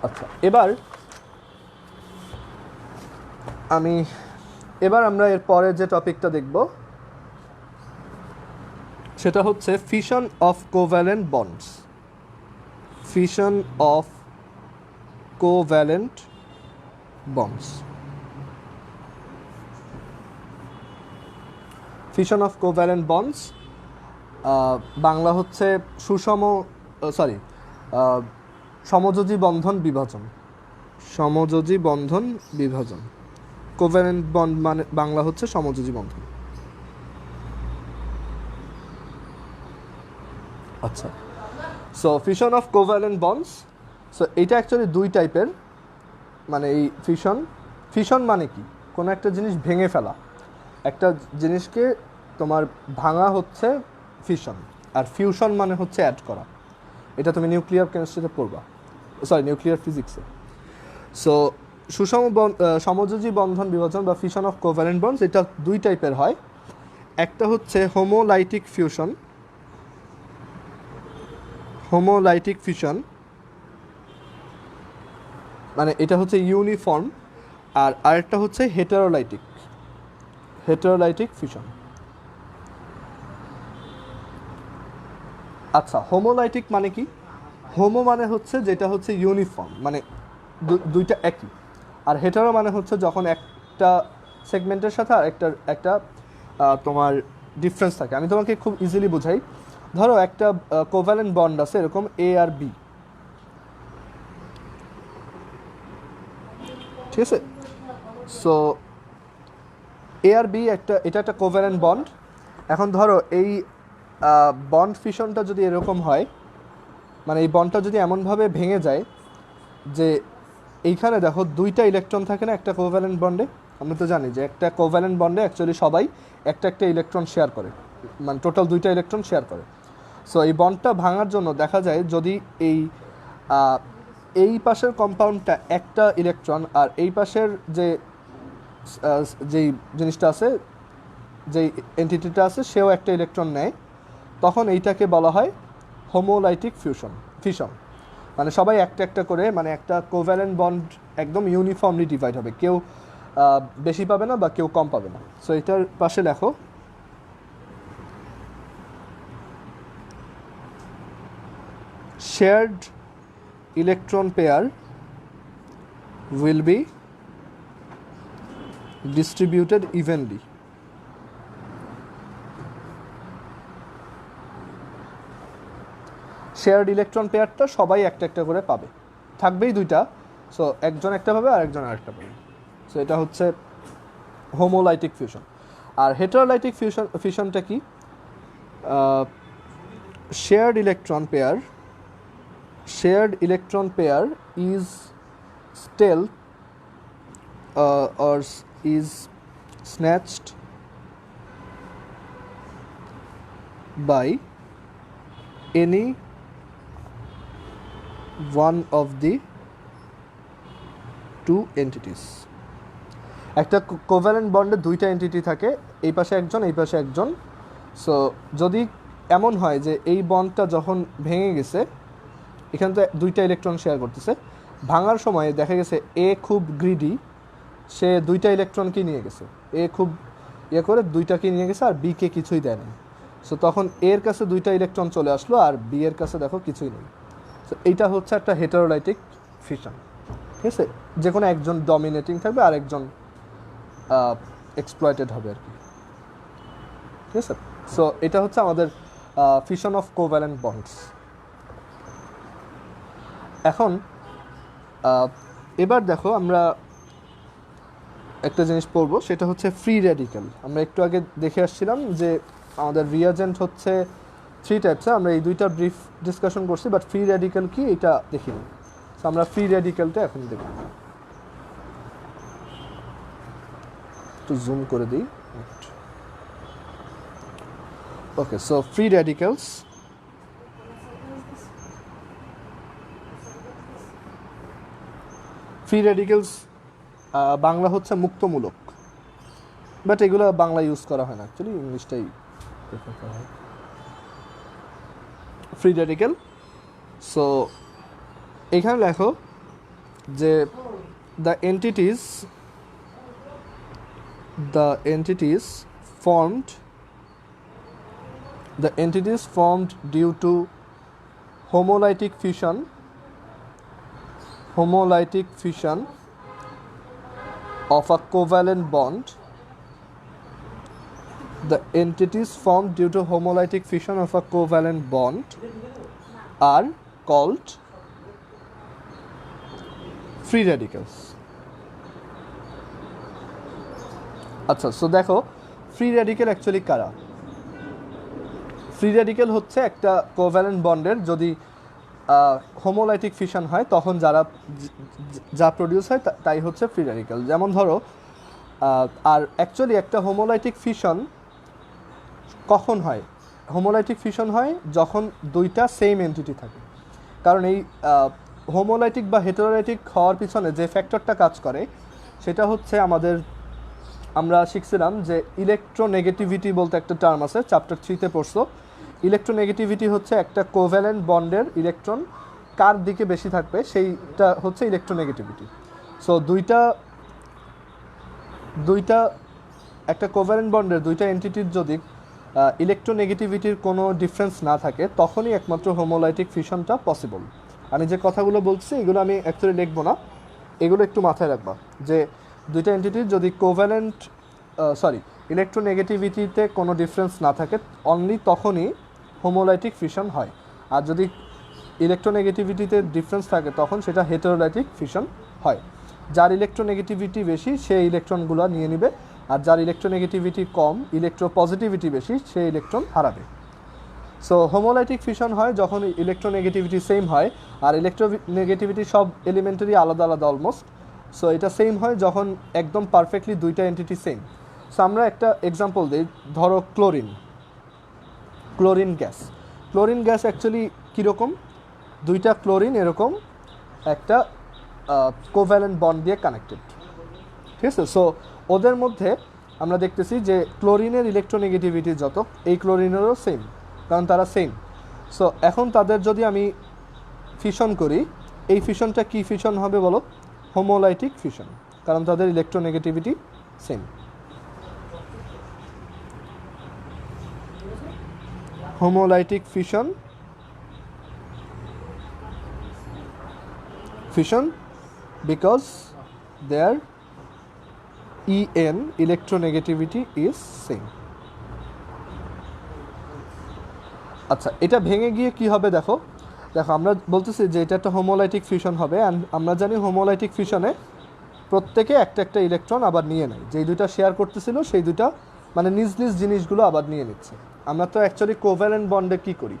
আচ্ছা, এবার আমরা এর পরে যে টপিকটা দেখব সেটা হচ্ছে fission of covalent bonds. fission of covalent bonds. Fission of covalent bonds Bangla হচ্ছে সুষম সমযোজী বন্ধন বিভাজন। সমযোজী বন্ধন বিভাজন, কোভ্যালেন্ট বন্ড মানে বাংলা হচ্ছে সমযোজী বন্ধন। আচ্ছা, so fission of covalent bonds, so এইটা অ্যাকচুয়ালি দুই টাইপের। মানে এই ফিশন মানে কি, কোনো একটা জিনিস ভেঙে ফেলা, একটা জিনিসকে তোমার ভাঙা হচ্ছে ফিশন, আর ফিউশন মানে হচ্ছে অ্যাড করা। এটা তুমি নিউক্লিয়ার কেমিস্ট্রিতে পড়বা, নিউক্লিয়ার ফিজিক্সে। সো সমযোজী বন্ধন বিভাজন বা ফিশন অফ কোভ্যালেন্ট বন্ডস এটা দুই টাইপের হয়। একটা হচ্ছে হোমোলাইটিক ফিশন, মানে এটা হচ্ছে ইউনিফর্ম, আর আরেকটা হচ্ছে হেটারোলাইটিক ফিশন। আচ্ছা, হোমোলাইটিক মানে কি? হোমো মানে হচ্ছে যেটা হচ্ছে ইউনিফর্ম, মানে দুইটা একই। আর হেটারো মানে হচ্ছে যখন একটা সেগমেন্টের সাথে আর একটা তোমার ডিফারেন্স থাকে। আমি তোমাকে খুব ইজিলি বুঝাই। ধরো একটা কোভ্যালেন্ট বন্ড আছে এরকম এ আর বি, ঠিক আছে? সো এ আর বি এটা একটা কোভ্যালেন্ট বন্ড। এখন ধরো এই বন্ড ফিশনটা যদি এরকম হয়, মানে এই বন্ডটা যদি এমনভাবে ভেঙে যায় যে এইখানে দেখো দুইটা ইলেকট্রন থাকে না একটা কোভ্যালেন্ট বন্ডে। আমরা তো জানি যে একটা কোভ্যালেন্ট বন্ডে অ্যাকচুয়ালি সবাই একটা ইলেকট্রন শেয়ার করে, মানে টোটাল দুইটা ইলেকট্রন শেয়ার করে। সো এই বন্ডটা ভাঙার জন্য দেখা যায় যদি এই পাশের কম্পাউন্ডটা একটা ইলেকট্রন আর এই পাশের যেই জিনিসটা আছে, যেই এন্টিটিটা আছে সেও একটা ইলেকট্রন নেয়, তখন এইটাকে বলা হয় হোমোলাইটিক ফিশন। মানে সবাই একটা করে, মানে একটা কোভ্যালেন্ট বন্ড একদম ইউনিফর্মলি ডিভাইড হবে, কেউ বেশি পাবে না বা কেউ কম পাবে না। সো এটার পাশে লেখো shared electron pair will be distributed evenly. Shared electron পেয়ারটা সবাই একটা করে পাবে, থাকবেই দুইটা। সো একজন একটা পাবে আর একজন আরেকটা পাবে। সো এটা হচ্ছে হোমোলাইটিক ফিউশন। আর হেটারোলাইটিক ফিউশনটা কি? shared electron pair is still or is snatched by any one of the two entities. একটা কোভ্যালেন্ট বন্ডে দুইটা এন্টিটি থাকে, এই পাশে একজন এই পাশে একজন। সো যদি এমন হয় যে এই বন্ডটা যখন ভেঙে গেছে, এখানে তো দুইটা ইলেকট্রন শেয়ার করতেছে, ভাঙার সময় দেখা গেছে এ খুব গ্রিডি, সে দুইটা ইলেকট্রনকে নিয়ে গেছে, এ খুব করে দুইটাকে নিয়ে গেছে আর বিকে কিছুই দেয় না। সো তখন এর কাছে দুইটা ইলেকট্রন চলে আসলো আর বি এর কাছে দেখো কিছুই নেই। সো এইটা হচ্ছে একটা হেটারোলাইটিক ফিশন, ঠিক আছে? যে কোনো একজন ডমিনেটিং থাকবে আর একজন এক্সপ্লয়েটেড হবে আর কি, ঠিক আছে? সো এটা হচ্ছে আমাদের ফিশন অফ কোভ্যালেন্ট বন্ডস। এখন এবার দেখো আমরা একটা জিনিস পড়বো, সেটা হচ্ছে ফ্রি রেডিক্যাল। আমরা একটু আগে দেখে আসছিলাম যে আমাদের রিয়াজেন্ট হচ্ছে 3 টাইপসের, আমরা এই দুইটা ব্রিফ ডিসকাশন করছি, বাট ফ্রি রেডিক্যাল কি এটা দেখিনি। সো আমরা ফ্রি রেডিক্যালটা এখন দেখব। একটু জুম করে দিই। Okay, so free radicals. Free radicals Bangla হচ্ছে মুক্তমূলক, বাট এগুলো বাংলা ইউজ করা হয় না, অ্যাকচুয়ালি ইংলিশটাই প্রেফার করা হয়। ফ্রি রেডিক্যাল, সো এখানে লেখো যে the entities formed due to homolytic fission homolytic fission of a covalent bond, the entities formed due to homolytic fission of a covalent bond are called free radicals. আচ্ছা, সো দেখো ফ্রি র্যাডিক্যাল অ্যাকচুয়ালি কারা? ফ্রি র্যাডিক্যাল হচ্ছে একটা কোভ্যালেন্ট বন্ডের যদি হোমোলাইটিক ফিশন হয় তখন যা প্রডিউস হয় তাই হচ্ছে ফ্রি র্যাডিক্যাল। যেমন ধরো, আর অ্যাকচুয়ালি একটা হোমোলাইটিক ফিশন কখন হয়? হোমোলাইটিক ফিশন হয় যখন দুইটা সেম এন্টিটি থাকে। কারণ এই হোমোলাইটিক বা হেটেরোলাইটিক হওয়ার পিছনে যে ফ্যাক্টরটা কাজ করে সেটা হচ্ছে আমরা শিখছিলাম যে ইলেকট্রোনেগেটিভিটি বলতে একটা টার্ম আছে, চ্যাপ্টার 3-তে পড়ছো। ইলেকট্রোনেগেটিভিটি হচ্ছে একটা কোভ্যালেন্ট বন্ডের ইলেকট্রন কার দিকে বেশি থাকবে সেইটা হচ্ছে ইলেকট্রোনেগেটিভিটি। সো দুইটা একটা কোভ্যালেন্ট বন্ডের দুইটা এন্টিটির যদি ইলেকট্রোনেগেটিভিটির কোনো ডিফারেন্স না থাকে তখনই একমাত্র হোমোলাইটিক ফিশনটা পসিবল। আমি যে কথাগুলো বলছি এগুলো আমি অ্যাকচুয়ালি লিখবো না, এগুলো একটু মাথায় রাখবা যে দুইটা এন্টিটির যদি ইলেকট্রোনেগেটিভিটিতে কোনো ডিফারেন্স না থাকে অনলি তখনই হোমোলাইটিক ফিশন হয়। আর যদি ইলেকট্রোনেগেটিভিটিতে ডিফারেন্স থাকে তখন সেটা হেটেরোলাইটিক ফিশন হয়। যার ইলেকট্রোনেগেটিভিটি বেশি সে ইলেকট্রনগুলো নিয়ে নেবে, আর যার ইলেকট্রোনেগেটিভিটি কম, ইলেকট্রোপজিটিভিটি বেশি, সে ইলেকট্রন হারাবে। সো হোমোলাইটিক ফিশন হয় যখন ইলেকট্রোনেগেটিভিটি সেম হয়, আর ইলেকট্রোনেগেটিভিটি সব এলিমেন্টারি আলাদা আলাদা অলমোস্ট। সো এটা সেম হয় যখন একদম পারফেক্টলি দুইটা এন্টিটি সেম। সো আমরা একটা এক্সাম্পল দিই, ধরো ক্লোরিন গ্যাস অ্যাকচুয়ালি কীরকম? দুইটা ক্লোরিন এরকম একটা কোভ্যালেন্ট বন্ড দিয়ে কানেক্টেড, ঠিক আছে? সো ওদের মধ্যে আমরা দেখতেছি যে ক্লোরিনের ইলেকট্রোনেগেটিভিটি যত, এই ক্লোরিনেরও সেম, কারণ তারা সেম। সো এখন তাদের যদি আমি ফিশন করি, এই ফিশনটা কি ফিশন হবে বলো? হোমোলাইটিক ফিশন, কারণ তাদের electronegativity same. Homolytic fission because their electronegativity is same. আচ্ছা, এটা ভেঙে গিয়ে কি হবে দেখো আমরা বলতেছি যে এটা একটা হোমোলাইটিক ফিশন হবে, অ্যান্ড আমরা জানি হোমোলাইটিক ফিশনে প্রত্যেকে একটা ইলেকট্রন আবার নিয়ে নেয়, যেই দুইটা শেয়ার করতেছিল সেই দুইটা মানে নিজ নিজ জিনিসগুলো আবার নিয়ে নিচ্ছে। আমরা তো অ্যাকচুয়ালি কোভ্যালেন্ট বন্ডে কী করি,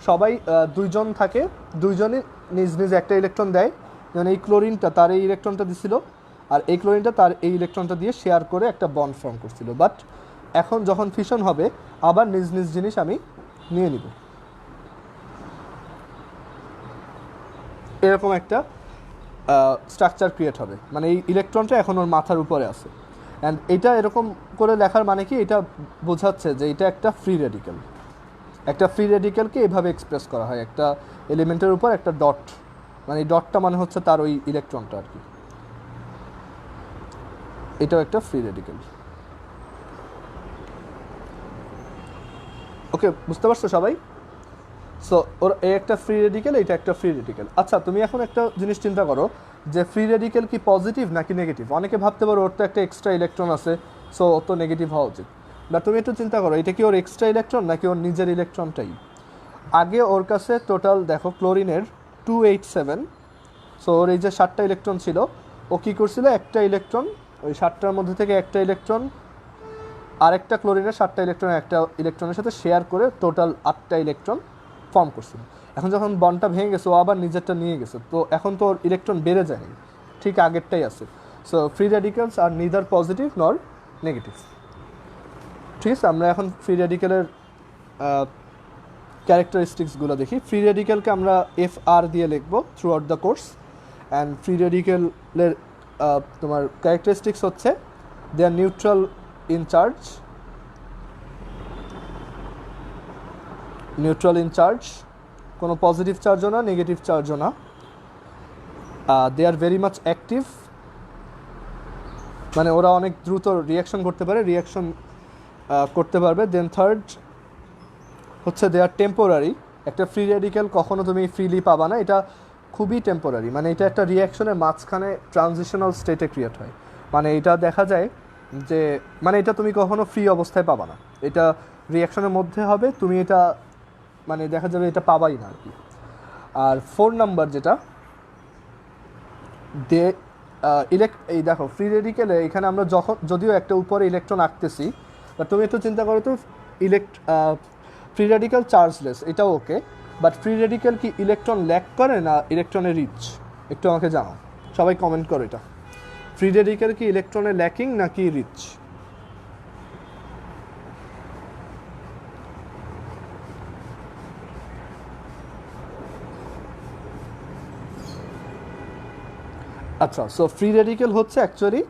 সবাই দুইজন থাকে, দুইজনই নিজ নিজ একটা ইলেকট্রন দেয়। যেমন এই ক্লোরিনটা তার এই ইলেকট্রনটা দিছিল, আর এই ক্লোরিনটা তার এই ইলেকট্রনটা দিয়ে শেয়ার করে একটা বন্ড ফর্ম করছিল। বাট এখন যখন ফিশন হবে আবার নিজ নিজ জিনিস আমি নিয়ে নিব, এরকম একটা স্ট্রাকচার ক্রিয়েট হবে। মানে এই ইলেকট্রনটা এখন ওর মাথার উপরে আছে, অ্যান্ড এটা এরকম করে লেখার মানে কি, এটা বোঝাচ্ছে যে এটা একটা ফ্রি রেডিক্যাল। একটা ফ্রি রেডিক্যালকে এভাবে এক্সপ্রেস করা হয়, একটা এলিমেন্টের উপর একটা ডট, মানে এই ডটটা মানে হচ্ছে তার ওই ইলেকট্রনটা আর কি। এটাও একটা ফ্রি রেডিক্যাল। ওকে, বুঝতে পারছো সবাই? সো ওর এই একটা ফ্রি রেডিক্যাল, এটা একটা ফ্রি রেডিক্যাল। আচ্ছা, তুমি এখন একটা জিনিস চিন্তা করো যে ফ্রি রেডিক্যাল কি পজিটিভ নাকি নেগেটিভ? অনেকে ভাবতে পারো ওর তো একটা এক্সট্রা ইলেকট্রন আছে, সো ও তো নেগেটিভ হওয়া উচিত। বা তুমি একটু চিন্তা করো, এটা কি ওর এক্সট্রা ইলেকট্রন নাকি ওর নিজের ইলেকট্রনটাই? আগে ওর কাছে টোটাল দেখো ক্লোরিনের 287, সো ওর এই যে 7টা ইলেকট্রন ছিল, ও কী করছিল, একটা ইলেকট্রন ওই 7টার মধ্যে থেকে একটা ইলেকট্রন আরেকটা ক্লোরিনের 7টা ইলেকট্রন একটা ইলেকট্রনের সাথে শেয়ার করে টোটাল 8টা ইলেকট্রন ফর্ম করছিল। এখন যখন বন্ডটা ভেঙে গেছে ও আবার নিজেরটা নিয়ে গেছে, তো এখন তো ওর ইলেকট্রন বেড়ে যায়নি, ঠিক আগেরটাই আছে। সো ফ্রি রেডিক্যালস আর নিদার পজিটিভ নর নেগেটিভ। ঠিক আছে, আমরা এখন ফ্রি রেডিক্যালের ক্যারেক্টারিস্টিক্সগুলো দেখি। ফ্রি রেডিক্যালকে আমরা FR দিয়ে লিখবো throughout the course. And free রেডিক্যালের তোমার ক্যারেক্টারিস্টিক্স হচ্ছে they are neutral in charge, কোনো পজিটিভ চার্জও না, নেগেটিভ চার্জও না। They are very much active, মানে ওরা অনেক দ্রুত রিয়াকশন করতে পারবে। দেন থার্ড হচ্ছে দে আর টেম্পোরারি। একটা ফ্রি রেডিক্যাল কখনো তুমি ফ্রিলি পাবা না, এটা খুবই টেম্পোরারি, মানে এটা একটা রিয়াকশনের মাঝখানে ট্রানজিশনাল স্টেটে ক্রিয়েট হয়। মানে এটা দেখা যায় যে মানে এটা তুমি কখনো ফ্রি অবস্থায় পাবা না, এটা রিয়াকশনের মধ্যে হবে, তুমি এটা মানে দেখা যাবে এটা পাবাই না আর কি। আর 4 নাম্বার যেটা দে এই দেখো ফ্রি রেডিকেলে এখানে আমরা যদিও একটা উপরে ইলেকট্রন আঁকতেছি, বাট তুমি একটু চিন্তা করো তো ফ্রি রেডিক্যাল চার্জলেস, এটাও ওকে, বাট ফ্রি রেডিক্যাল কি ইলেকট্রন ল্যাক করে না ইলেকট্রনে রিচ? একটু আমাকে জানাও, সবাই কমেন্ট করো এটা। ফ্রি রেডিক্যাল কি ইলেকট্রনে ল্যাকিং নাকি রিচ? আচ্ছা, সো ফ্রি রেডিক্যাল হচ্ছে অ্যাকচুয়ালি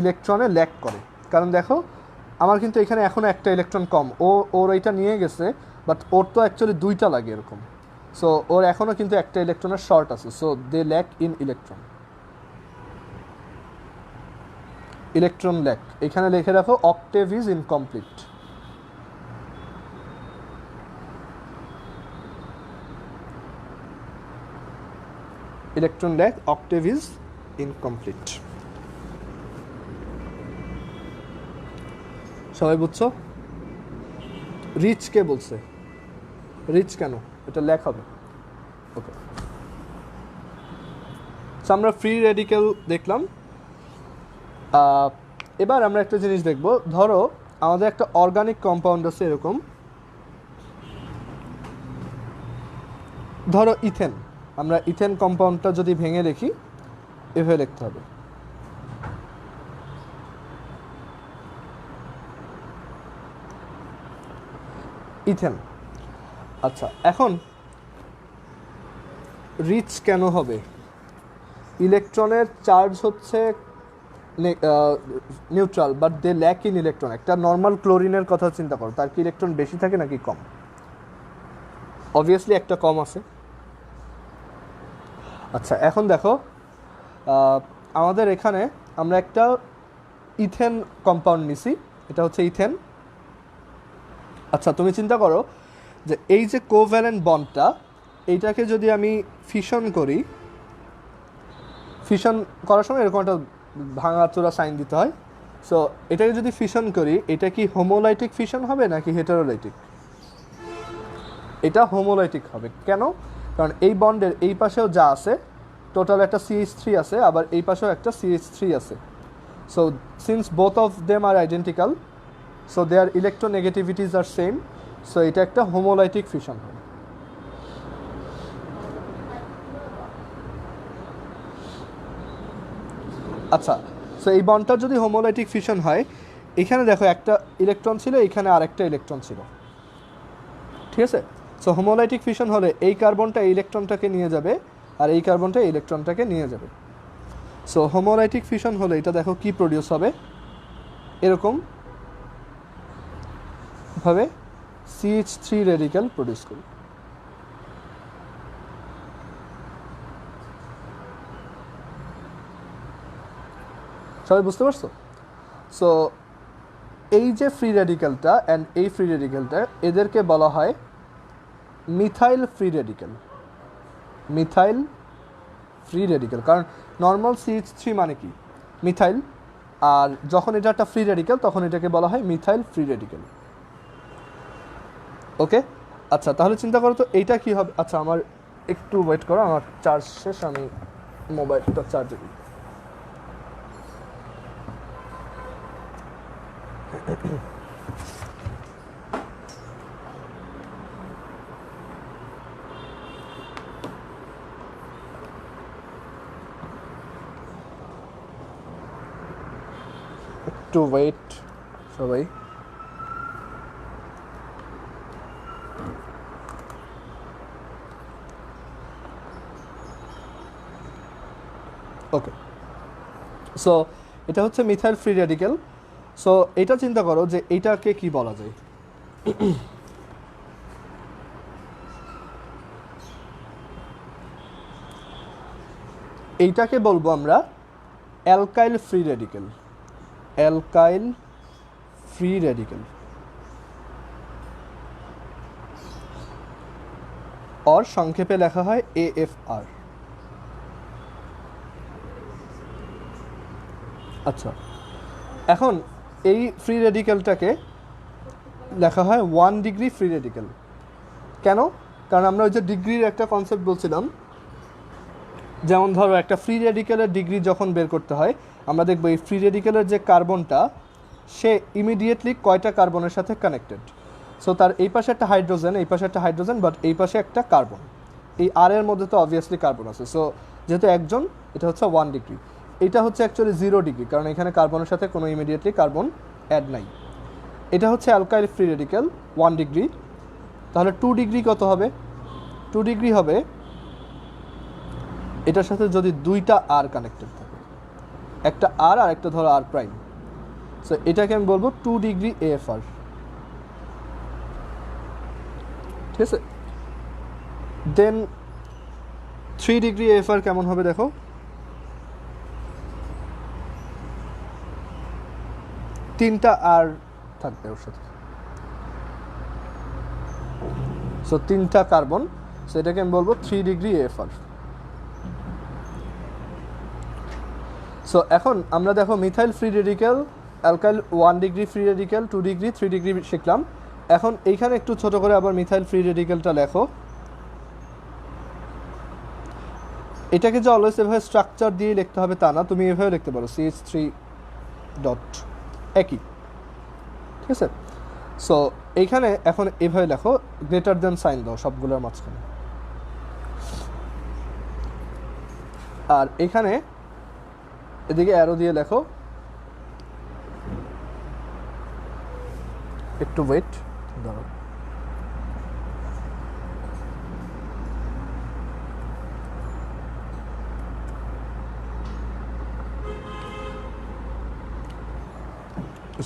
ইলেকট্রনে ল্যাক করে, কারণ দেখো আমার কিন্তু এখানে এখনও একটা ইলেকট্রন কম, ওর এইটা নিয়ে গেছে, বাট ওর তো অ্যাকচুয়ালি দুইটা লাগে এরকম, সো ওর এখনও কিন্তু একটা ইলেকট্রনের শর্ট আছে, so they lack in electron. Electron lack এখানে লিখে রাখো, octave is incomplete. Electron lack, octave is incomplete. সবাই বুঝছো? রিচ কে বলছে? রিচ কেন? এটা ল্যাক হবে। ওকে, সো আমরা ফ্রি রেডিক্যাল দেখলাম। এবার আমরা একটা জিনিস দেখব, ধরো আমাদের একটা অর্গানিক কম্পাউন্ড আছে এরকম, ধরো ইথেন। আমরা ইথেন কম্পাউন্ডটা যদি ভেঙে লিখি এভাবে লিখতে হবে, ইথেন। আচ্ছা, এখন রিচ কেন হবে? ইলেকট্রনের চার্জ হচ্ছে neutral, but they lack in electron. একটা নর্মাল ক্লোরিনের কথা চিন্তা করো, তার কি ইলেকট্রন বেশি থাকে নাকি কম? অবভিয়াসলি একটা কম আছে। আচ্ছা, এখন দেখো আমাদের এখানে আমরা একটা ইথেন কম্পাউন্ড নিছি, এটা হচ্ছে ইথেন। আচ্ছা, তুমি চিন্তা করো যে এই যে কোভ্যালেন্ট বন্ডটা, এইটাকে যদি আমি ফিশন করি, ফিশন করার সময় এরকম একটা ভাঙাচোরা সাইন দিতে হয়। সো এটাকে যদি ফিশন করি, এটা কি হোমোলাইটিক ফিশন হবে নাকি হেটারোলাইটিক? এটা হোমোলাইটিক হবে। কেন? কারণ এই বন্ডের এই পাশেও যা আছে, টোটাল একটা CH3 আছে, আবার এই পাশেও একটা CH3 আছে। So since both of them are identical, so their electronegativities are same, so এটা একটা হোমোলাইটিক ফিশন হবে। আচ্ছা, সো এই বন্ডটার যদি হোমোলাইটিক ফিশন হয়, এখানে দেখো একটা ইলেকট্রন ছিল, এখানে আরেকটা ইলেকট্রন ছিল, ঠিক আছে? সো হোমোলাইটিক ফিশন হলে এই কার্বনটা এই ইলেকট্রনটাকে নিয়ে যাবে, আর এই কার্বনটা এই ইলেকট্রনটাকে নিয়ে যাবে। সো হোমোলাইটিক ফিশন হলে এটা দেখো কি প্রডিউস হবে, এরকম ভাবে CH3 রেডিক্যাল প্রডিউস করবে। সবাই বুঝতে পারছো? সো এই যে ফ্রি রেডিক্যালটা অ্যান্ড এই ফ্রি রেডিক্যালটা, এদেরকে বলা হয় methyl free radical. Methyl free radical, কারণ নর্মাল CH3 মানে কি? মিথাইল, আর যখন এটা একটা ফ্রি রেডিক্যাল তখন এটাকে বলা হয় মিথাইল ফ্রি রেডিক্যাল। ওকে, আচ্ছা, তাহলে চিন্তা করো তো এইটা কি হবে। আচ্ছা, আমার একটু ওয়েট করো, আমার চার্জ শেষ, আমি মোবাইলটা চার্জে দিই। একটু ওয়েট সবাই। ওকে, সো এটা হচ্ছে মিথাইল ফ্রি রেডিক্যাল। সো এটা চিন্তা করো যে এইটাকে কি বলা যায়। এইটাকে বলবো আমরা alkyl free radical. Alkyl free radical, or সংক্ষেপে লেখা হয় AFR। আচ্ছা, এখন এই ফ্রি রেডিক্যালটাকে লেখা হয় 1 ডিগ্রি ফ্রি রেডিক্যাল। কেন? কারণ আমরা ওই যে ডিগ্রির একটা কনসেপ্ট বলছিলাম, যেমন ধরো একটা ফ্রি রেডিক্যালের ডিগ্রি যখন বের করতে হয়, আমরা দেখবো এই ফ্রি রেডিক্যালের যে কার্বনটা, সে ইমিডিয়েটলি কয়টা কার্বনের সাথে কানেক্টেড। সো তার এই পাশে একটা হাইড্রোজেন, এই পাশে একটা হাইড্রোজেন, বাট এই পাশে একটা কার্বন। এই আর এর মধ্যে তো অবভিয়াসলি কার্বন আছে। সো যেহেতু একজন, এটা হচ্ছে 1 ডিগ্রি। এটা হচ্ছে অ্যাকচুয়ালি 0 ডিগ্রি, কারণ এখানে কার্বনের সাথে কোনো ইমিডিয়েটলি কার্বন অ্যাড নাই। এটা হচ্ছে অ্যালকাইল ফ্রি রেডিক্যাল 1 ডিগ্রি। তাহলে 2 ডিগ্রি কত হবে? 2 ডিগ্রি হবে এটার সাথে যদি দুইটা আর কানেক্টেড থাকে, একটা আর আর একটা ধরো আর প্রাইম। সো এটাকে আমি বলবো 2 ডিগ্রি এএফআর। ঠিক আছে, দেন 3 ডিগ্রি এএফআর কেমন হবে দেখো। তিনটা আর থাকবে ওর সাথে, সো তিনটা কার্বন। সো এটাকে আমি বলবো 3 ডিগ্রি এএফআর। সো এখন আমরা দেখো methyl free radical, alkyl 1 degree free radical, 2 degree, 3 degree শিখলাম। এখন এইখানে একটু ছোট করে আবার মিথাইল ফ্রি রেডিক্যালটা লেখো। এটাকে যে অলওয়েজ এভাবে স্ট্রাকচার দিয়ে লিখতে হবে তা না, তুমি এভাবে লিখতে পারো CH3 ডট, একই। ঠিক আছে, সো এইখানে এখন এভাবে লেখো, গ্রেটার দেন সাইন দাও সবগুলোর মাঝখানে। আর এখানে এদিকে অ্যারো দিয়ে লেখো, একটু ওয়েট ধরো।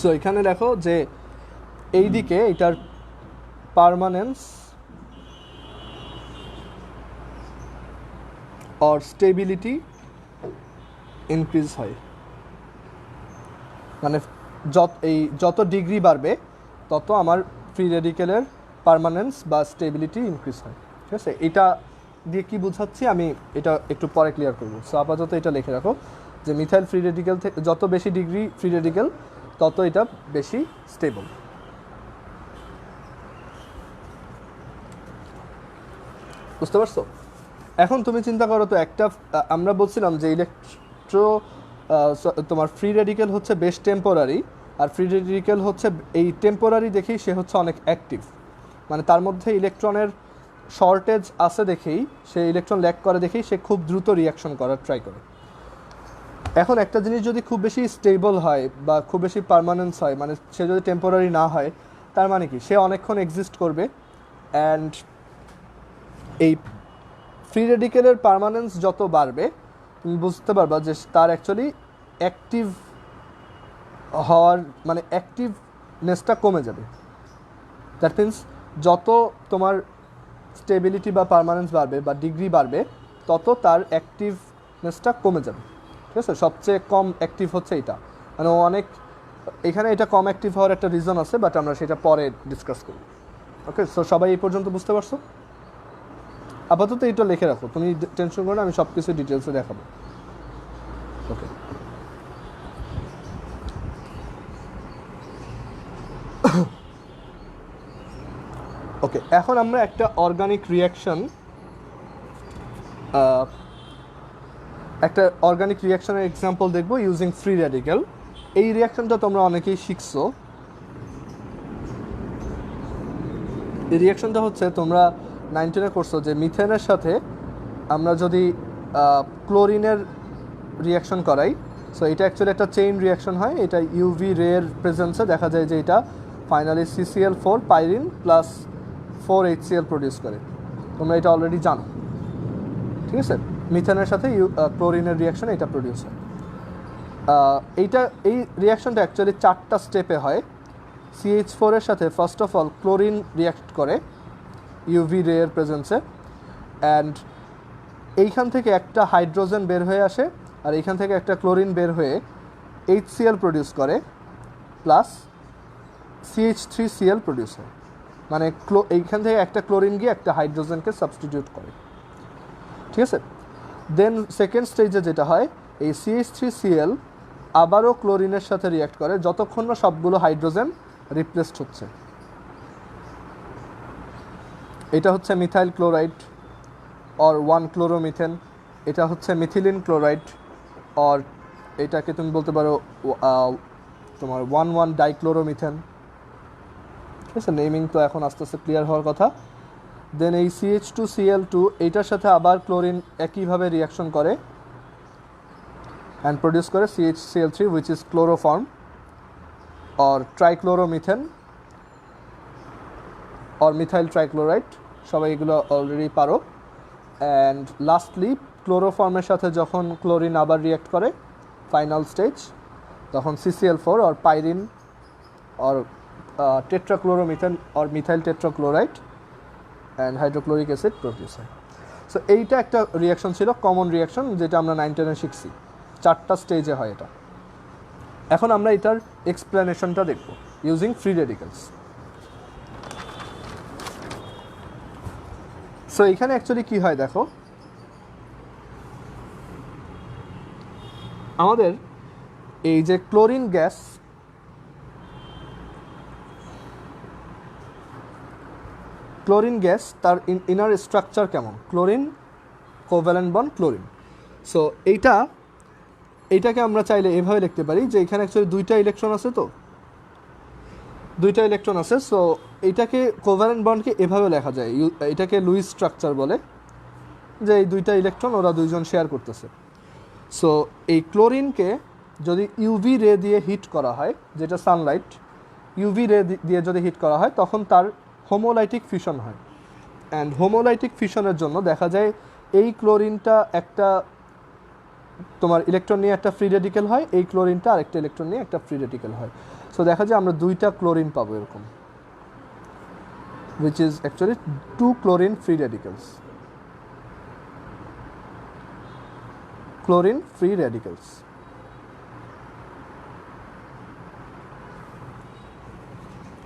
সো এখানে দেখো যে এই দিকে এটার পার্মানেন্স অর স্টেবিলিটি ইনক্রিজ হয়, মানে যত ডিগ্রি বাড়বে তত আমার ফ্রি রেডিক্যালের পার্মানেন্স বা স্টেবিলিটি ইনক্রিজ হয়। ঠিক আছে, এটা দিয়ে কি বোঝাচ্ছি আমি এটা একটু পরে ক্লিয়ার করবো। সো আপাতত এটা লিখে রাখো যে মিথাইল ফ্রি রেডিক্যাল থেকে যত বেশি ডিগ্রি ফ্রি রেডিক্যাল তত এটা বেশি স্টেবল। বুঝতে পারছো? এখন তুমি চিন্তা করো তো, একটা আমরা বলছিলাম যে তোমার ফ্রি রেডিক্যাল হচ্ছে বেশ টেম্পোরারি, আর ফ্রি রেডিক্যাল হচ্ছে এই টেম্পোরারি দেখেই সে হচ্ছে অনেক অ্যাক্টিভ, মানে তার মধ্যে ইলেকট্রনের শর্টেজ আছে দেখেই, সে ইলেকট্রন ল্যাক করে দেখেই সে খুব দ্রুত রিয়াকশন করার ট্রাই করে। এখন একটা জিনিস যদি খুব বেশি স্টেবল হয় বা খুব বেশি পার্মানেন্স হয়, মানে সে যদি টেম্পোরারি না হয়, তার মানে কি সে অনেকক্ষণ এক্সিস্ট করবে। অ্যান্ড এই ফ্রি রেডিক্যালের পার্মানেন্স যত বাড়বে, তুমি বুঝতে পারবা যে তার অ্যাকচুয়ালি অ্যাক্টিভ হওয়ার মানে অ্যাক্টিভনেসটা কমে যাবে। দ্যাট মিনস যত তোমার স্টেবিলিটি বা পার্মানেন্স বাড়বে বা ডিগ্রি বাড়বে, তত তার অ্যাক্টিভনেসটা কমে যাবে। ঠিক আছে, সবচেয়ে কম অ্যাক্টিভ হচ্ছে এটা, মানে অনেক এখানে এটা কম অ্যাক্টিভ হওয়ার একটা রিজন আছে, বাট আমরা সেটা পরে ডিসকাস করব। ওকে, সো সবাই এই পর্যন্ত বুঝতে পারছো? আপাতত এটা লিখে রাখো, তুমি টেনশন করো না, আমি সব কিছু ডিটেলসে দেখাবো। ওকে, ওকে, এখন আমরা একটা অর্গানিক রিয়াকশনের এক্সাম্পল দেখবো ইউজিং ফ্রি রেডিক্যাল। এই রিয়াকশনটা তোমরা অনেকেই শিখছো। এই রিয়াকশনটা হচ্ছে তোমরা 19-এ করছো যে মিথেনের সাথে আমরা যদি ক্লোরিনের রিয়াকশন করাই, সো এটা অ্যাকচুয়ালি একটা চেইন রিয়াকশন হয়। এটা ইউভি রের প্রেজেন্সে দেখা যায় যে এটা finally CCl4 পাইরিন plus 4HCl produce করে। তোমরা এটা অলরেডি জানো। ঠিক আছে, মিথেনের সাথে ক্লোরিনের রিয়াকশন এটা প্রডিউস হয়। এই রিয়াকশনটা অ্যাকচুয়ালি 4টা স্টেপে হয়। CH4 এর সাথে first of all chlorine react করে ইউভি রের প্রেজেন্সে, অ্যান্ড এইখান থেকে একটা হাইড্রোজেন বের হয়ে আসে, আর এইখান থেকে একটা ক্লোরিন বের হয়ে HCl প্রডিউস করে প্লাস CH3Cl প্রডিউস হয়। মানে এইখান থেকে একটা ক্লোরিন গিয়ে একটা হাইড্রোজেনকে সাবস্টিটিউট করে। ঠিক আছে, দেন সেকেন্ড স্টেজে যেটা হয়, এই CH3Cl আবারও ক্লোরিনের সাথে রিঅ্যাক্ট করে যতক্ষণ না সবগুলো হাইড্রোজেন রিপ্লেসড হচ্ছে। এটা হচ্ছে মিথাইল ক্লোরাইড অর 1 ক্লোরোমিথেন, এটা হচ্ছে মিথিলিন ক্লোরাইড অর এটাকে তুমি বলতে পারো তোমার 1,1 ডাইক্লোরোমিথেন। ঠিক আছে, নেমিং তো এখন আস্তে আস্তে ক্লিয়ার হওয়ার কথা। দেন এই CH2Cl2 এইটার সাথে আবার ক্লোরিন একইভাবে রিয়াকশন করে অ্যান্ড প্রডিউস করে CHCl3 which is chloroform or trichloromethane or methyl trichloride, সবাই এগুলো অলরেডি পারো। অ্যান্ড লাস্টলি ক্লোরোফর্মের সাথে যখন ক্লোরিন আবার রিয়াক্ট করে ফাইনাল স্টেজ, তখন CCl4 or পাইরিন or টেট্রাক্লোরোমিথেন or methyl tetrachloride and hydrochloric acid produce হয়। সো এইটা একটা রিয়াকশন ছিল, কমন রিয়াকশন, যেটা আমরা 9-10-এ শিখছি। 4টা স্টেজে হয় এটা। এখন আমরা এটার এক্সপ্লেনেশনটা দেখব ইউজিং ফ্রি রেডিক্যালস। সো এখানে অ্যাকচুয়ালি কী হয় দেখো, আমাদের এই যে ক্লোরিন গ্যাস, তার ইনার স্ট্রাকচার কেমন? Chlorine covalent bond chlorine. So এইটাকে আমরা চাইলে এভাবে লিখতে পারি যে এখানে অ্যাকচুয়ালি 2টা ইলেকট্রন আছে, তো 2টা ইলেকট্রন আছে। সো এইটাকে কোভ্যালেন্ট বন্ডকে এভাবে লেখা যায়, এটাকে লুইস স্ট্রাকচার বলে, যে এই 2টা ইলেকট্রন ওরা দুইজন শেয়ার করতেছে। সো এই ক্লোরিনকে যদি ইউভি রে দিয়ে হিট করা হয়, যেটা সানলাইট, ইউভি রে দিয়ে যদি হিট করা হয় তখন তার হোমোলাইটিক ফিশন হয়। অ্যান্ড হোমোলাইটিক ফিশনের জন্য দেখা যায় এই ক্লোরিনটা একটা তোমার ইলেকট্রন নিয়ে একটা ফ্রি রেডিক্যাল হয়, এই ক্লোরিনটা আরেকটা ইলেকট্রন নিয়ে একটা ফ্রি রেডিক্যাল হয়। সো দেখা যায় আমরা 2টা ক্লোরিন পাবো এরকম, which is actually 2 chlorine free radicals. Chlorine free radicals.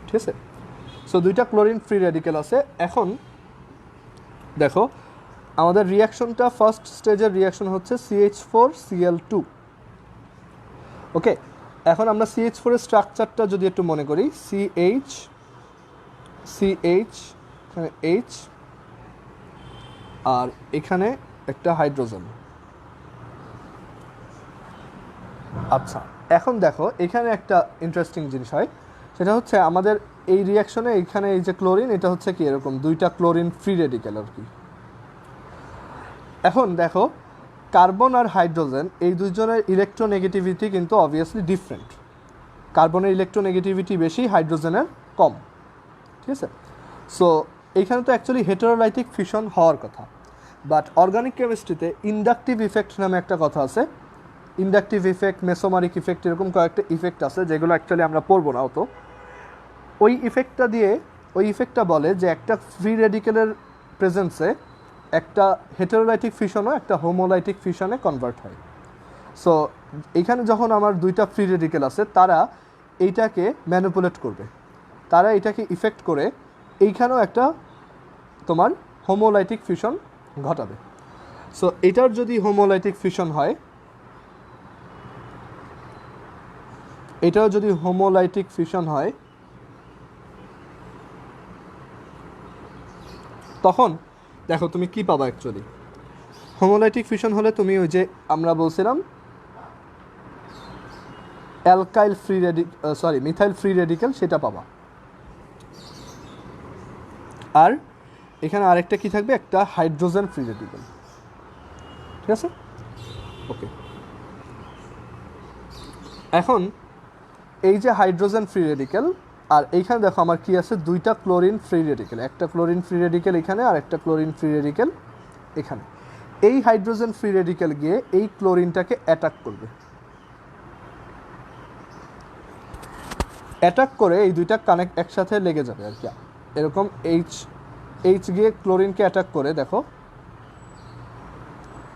ঠিক আছে, সো 2টা ক্লোরিন ফ্রি রেডিক্যাল আছে। এখন দেখো আমাদের রিয়াকশনটা, ফার্স্ট স্টেজের রিয়াকশন হচ্ছে CH4Cl2। ওকে, এখন আমরা CH4 এর স্ট্রাকচারটা যদি একটু মনে করি, CH এখানে H আর এখানে একটা হাইড্রোজেন। আচ্ছা, এখন দেখো এখানে একটা ইন্টারেস্টিং জিনিস হয়, সেটা হচ্ছে আমাদের এই রিয়াকশনে এখানে এই যে ক্লোরিন, এটা হচ্ছে কি এরকম 2টা ক্লোরিন ফ্রি রেডিক্যাল আর কি। এখন দেখো কার্বন আর হাইড্রোজেন এই দুইজনের ইলেকট্রোনেগেটিভিটি কিন্তু অবভিয়াসলি ডিফারেন্ট। কার্বনের ইলেকট্রোনেগেটিভিটি বেশি, হাইড্রোজেনের কম। ঠিক আছে, সো এইখানে তো অ্যাকচুয়ালি হেটেরোলাইটিক ফিশন হওয়ার কথা, বাট অর্গানিক কেমিস্ট্রিতে ইন্ডাকটিভ ইফেক্ট নামে একটা কথা আছে। ইন্ডাকটিভ ইফেক্ট, মেসোমারিক ইফেক্ট, এরকম কয়েকটা ইফেক্ট আছে যেগুলো অ্যাকচুয়ালি আমরা পড়বো না অত। ওই ইফেক্টটা বলে যে একটা ফ্রি রেডিক্যালের প্রেজেন্সে একটা হেটেরোলাইটিক ফিশনও একটা হোমোলাইটিক ফিশনে কনভার্ট হয়। সো এইখানে যখন আমার 2টা ফ্রি রেডিক্যাল আছে, তারা এইটাকে ম্যানিপুলেট করবে, তারা এটাকে ইফেক্ট করে এইখানেও একটা তোমার হোমোলাইটিক ফিশন ঘটাবে। সো এটার যদি হোমোলাইটিক ফিশন হয়, এটাও যদি হোমোলাইটিক ফিশন হয়, তখন দেখো তুমি কি পাবা অ্যাকচুয়ালি। হোমোলাইটিক ফিশন হলে তুমি ওই যে আমরা বলছিলাম alkyl free methyl free radical, সেটা পাবা। আর এখানে আরেকটা কি থাকবে, একটা হাইড্রোজেন ফ্রি রেডিক্যাল। ঠিক আছে, ওকে। এখন এই যে হাইড্রোজেন ফ্রি রেডিক্যাল, আর এইখানে দেখো আমার কি আছে, 2টা ক্লোরিন ফ্রি রেডিক্যাল, একটা ক্লোরিন ফ্রি রেডিক্যাল এখানে আর একটা ক্লোরিন ফ্রি রেডিক্যাল এখানে। এই হাইড্রোজেন ফ্রি রেডিক্যাল গিয়ে এই ক্লোরিনটাকে অ্যাটাক করবে, অ্যাটাক করে এই 2টা কানেক্ট একসাথে লেগে যাবে আর কি। এরকম এইচ গিয়ে ক্লোরিনকে অ্যাটাক করে দেখো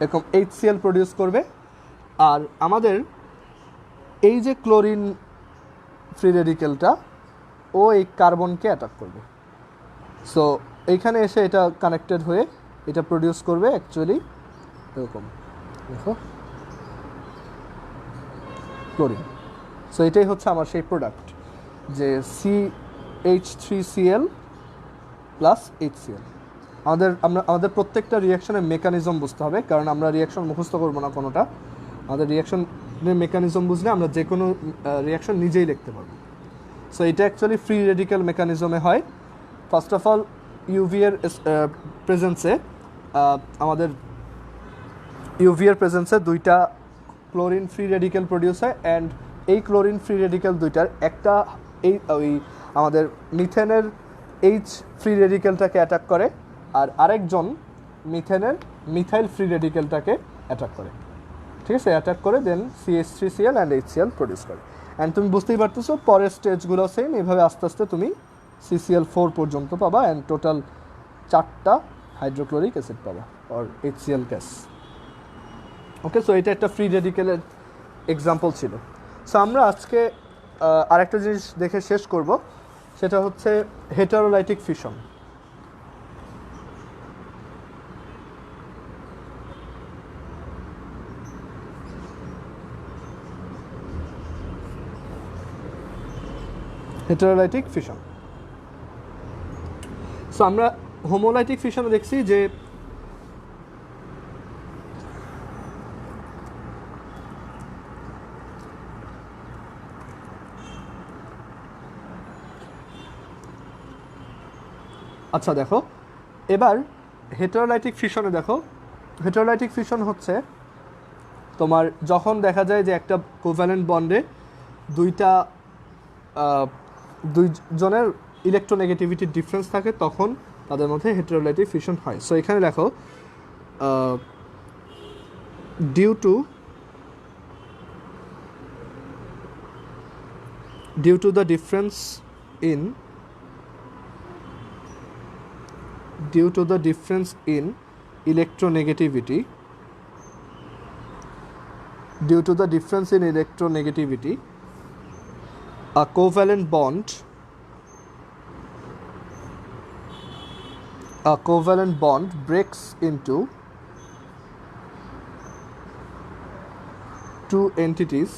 এরকম HCl প্রডিউস করবে। আর আমাদের এই যে ক্লোরিন ফ্রি রেডিক্যালটা, ও এই কার্বনকে অ্যাটাক করবে। সো এইখানে এসে এটা কানেক্টেড হয়ে এটা প্রডিউস করবে অ্যাকচুয়ালি এরকম, দেখো ক্লোরিন। সো এটাই হচ্ছে আমার সেই প্রোডাক্ট, যে CH3Cl প্লাস HCl। আমাদের প্রত্যেকটা রিয়াকশনের মেকানিজম বুঝতে হবে, কারণ আমরা রিয়াকশন মুখস্থ করবো না কোনোটা। আমাদের রিয়াকশনের মেকানিজম বুঝলে আমরা যে কোনো রিয়াকশন নিজেই লিখতে পারবো। সো এটা অ্যাকচুয়ালি ফ্রি রেডিক্যাল মেকানিজমে হয়। ফার্স্ট অফ অল ইউভি এর প্রেজেন্সে আমাদের দুইটা ক্লোরিন ফ্রি রেডিক্যাল প্রডিউস হয়, অ্যান্ড এই ক্লোরিন ফ্রি রেডিক্যাল দুইটার একটা ওই আমাদের মিথেনের H ফ্রি রেডিক্যালটাকে অ্যাটাক করে, আর আরেকজন মিথেনের মিথাইল ফ্রি রেডিক্যালটাকে অ্যাটাক করে। ঠিক আছে, অ্যাটাক করে দেন CH3Cl অ্যান্ড HCl প্রডিউস করে। অ্যান্ড তুমি বুঝতেই পারতেছো পরের স্টেজগুলো সেম, এইভাবে আস্তে আস্তে তুমি CCl4 পর্যন্ত পাবা, অ্যান্ড টোটাল 4টা হাইড্রোক্লোরিক অ্যাসিড পাবা or HCl gas. Okay, so এটা একটা ফ্রি রেডিক্যালের এক্সাম্পল ছিল। সো আমরা আজকে আরেকটা জিনিস দেখে শেষ করব, সেটা হচ্ছে হেটারোলাইটিক ফিশন। হেটারোলাইটিক ফিশন। সো আমরা হোমোলাইটিক ফিশনে দেখছি যে আচ্ছা দেখো, এবার হেটারোলাইটিক ফিশনে দেখো, হেটারোলাইটিক ফিশন হচ্ছে তোমার যখন দেখা যায় যে একটা কোভ্যালেন্ট বন্ডে দুইজনের ইলেকট্রোনেগেটিভিটির ডিফারেন্স থাকে, তখন তাদের মধ্যে হেটারোলাইটিক ফিশন হয়। সো এখানে দেখো due to the difference in electronegativity, a covalent bond breaks into two entities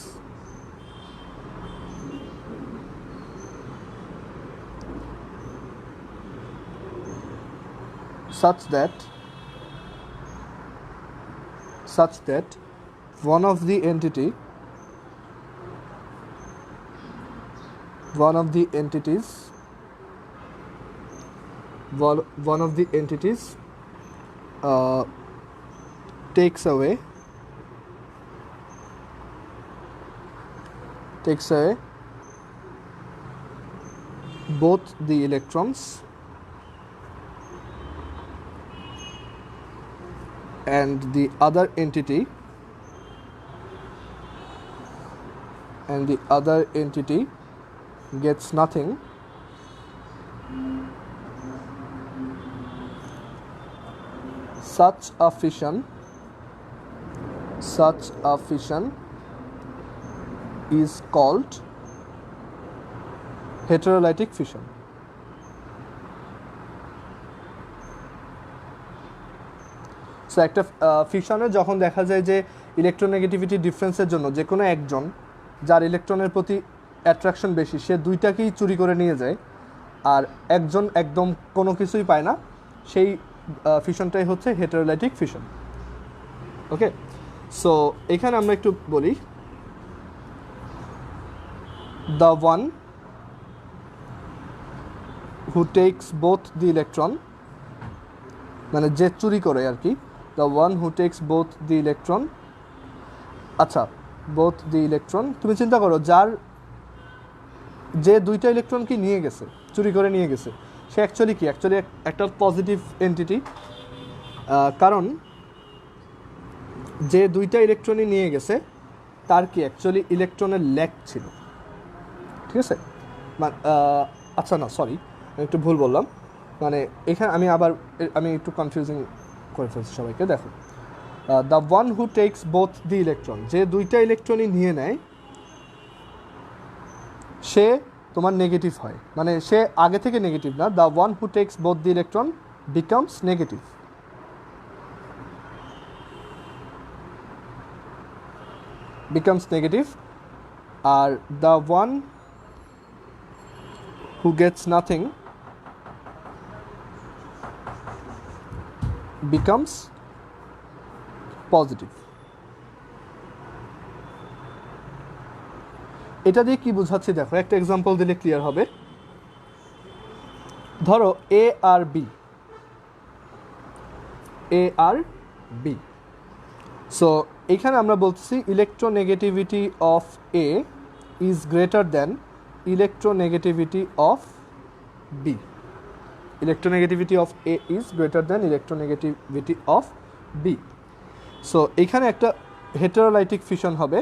such that one of the entities takes away both the electrons and the other entity gets nothing. Such a fission is called heterolytic fission. So একটা ফিশনে যখন দেখা যায় যে ইলেকট্রোনেগেটিভিটি ডিফারেন্সের জন্য যে কোনো একজন যার ইলেকট্রনের প্রতি অ্যাট্রাকশন বেশি, সে দুইটাকেই চুরি করে নিয়ে যায়, আর একজন একদম কোনো কিছুই পায় না, সেই ফিশনটাই হচ্ছে হেটারোলাইটিক ফিশন। ওকে, সো এখানে আমরা একটু বলি, the one who tax both the electron, মানে যে চুরি করে আর কি, the one who takes both the electron, আচ্ছা both the electron, তুমি চিন্তা করো যে দুইটা ইলেকট্রনকে নিয়ে গেছে, চুরি করে নিয়ে গেছে, সে অ্যাকচুয়ালি একটা পজিটিভ এন্টিটি, কারণ যে দুইটা ইলেকট্রনই নিয়ে গেছে তার কি অ্যাকচুয়ালি ইলেকট্রনের ল্যাক ছিল। ঠিক আছে, আচ্ছা না সরি, আমি একটু ভুল বললাম, মানে এখানে আমি একটু কনফিউজিং করে ফেলছি সবাইকে। দেখো, the one who tax both the electron, যে দুইটা ইলেকট্রনই নিয়ে নেয়, সে তোমার নেগেটিভ হয়, মানে সে আগে থেকে নেগেটিভ না, the one who tax both the electron becomes negative. Are the one who gets nothing becomes positive. এটা দিয়ে কি বোঝাচ্ছি দেখো, একটা এক্সাম্পল দিলে ক্লিয়ার হবে। ধরো এ আর বি, সো এখানে আমরা বলছি electronegativity of A is greater than electronegativity of B. Electronegativity of A is greater than electronegativity of B. So এখানে একটা হেটেরোলাইটিক ফিশন হবে।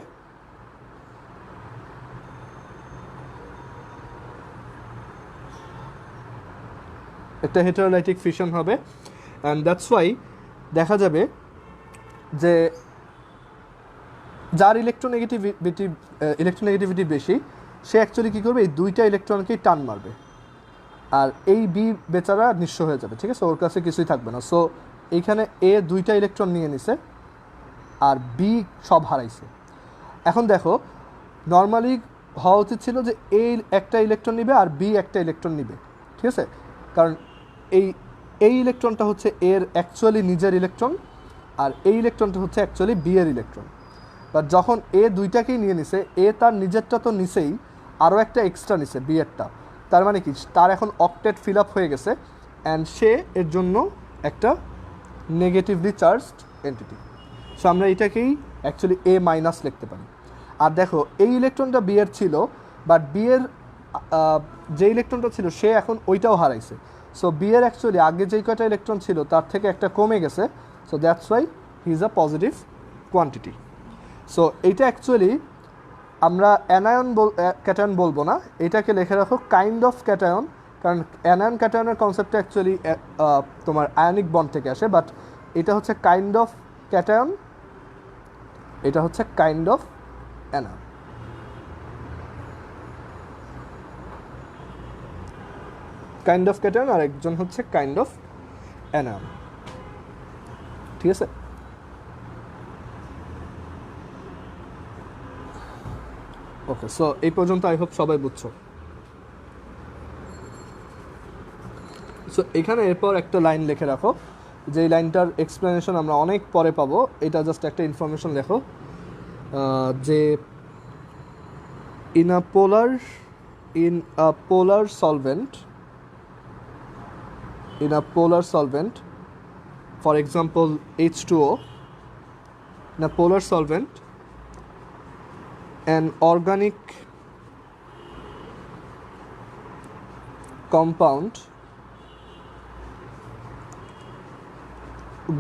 অ্যান্ড দ্যাটস ওয়াই দেখা যাবে যে যার ইলেকট্রোনেগেটিভিটি বেশি, সে অ্যাকচুয়ালি কী করবে, এই দুইটা ইলেকট্রনকেই টান মারবে, আর এই বি বেচারা নিঃস্ব হয়ে যাবে, ঠিক আছে, ওর কাছে কিছুই থাকবে না। সো এইখানে এ দুইটা ইলেকট্রন নিয়ে নিছে আর বি সব হারাইছে। এখন দেখো নর্মালি হওয়া উচিত ছিল যে এ একটা ইলেকট্রন নিবে আর বি একটা ইলেকট্রন নিবে, ঠিক আছে, কারণ এই ইলেকট্রনটা হচ্ছে এর অ্যাকচুয়ালি নিজের ইলেকট্রন আর এই ইলেকট্রনটা হচ্ছে অ্যাকচুয়ালি বি এর ইলেকট্রন। বাট যখন এ দুইটাকেই নিয়ে নিছে, এ তার নিজেরটা তো নিছেই, আরও একটা এক্সট্রা নিছে বি এরটা, তার মানে কি তার এখন অক্টেট ফিল আপ হয়ে গেছে অ্যান্ড সে এর জন্য একটা নেগেটিভলি চার্জড এন্টিটি। সো আমরা এটাকেই অ্যাকচুয়ালি এ মাইনাস লিখতে পারি। আর দেখো এই ইলেকট্রনটা বি এর ছিল, বাট বি এর যে ইলেকট্রনটা ছিল সে এখন ওইটাও হারাইছে। সো বি এর অ্যাকচুয়ালি আগে যেই কয়টা ইলেকট্রন ছিল তার থেকে একটা কমে গেছে। So that's why he is a positive quantity. So এইটা অ্যাকচুয়ালি আমরা ক্যাটায়ন বলবো না, এটাকে লিখে রাখো কাইন্ড অফ ক্যাটায়ন, কারণ অ্যানায়ন ক্যাটায়নের কনসেপ্টটা অ্যাকচুয়ালি তোমার আয়নিক বন্ড থেকে আসে, বাট এটা হচ্ছে কাইন্ড অফ ক্যাটায়ন, এটা হচ্ছে kind of anion. Kind of cation আর একজন হচ্ছে কাইন্ড অফ অ্যানায়ন, ঠিক আছে। ওকে, সো এই পর্যন্ত আই হোপ সবাই বুঝছো। সো এখানে এরপর একটা লাইন লিখে রাখো, যে লাইনটার এক্সপ্লেনেশন আমরা অনেক পরে পাবো, এটা জাস্ট একটা ইনফরমেশন লেখো যে in a polar solvent for example H2O, in a polar solvent an organic compound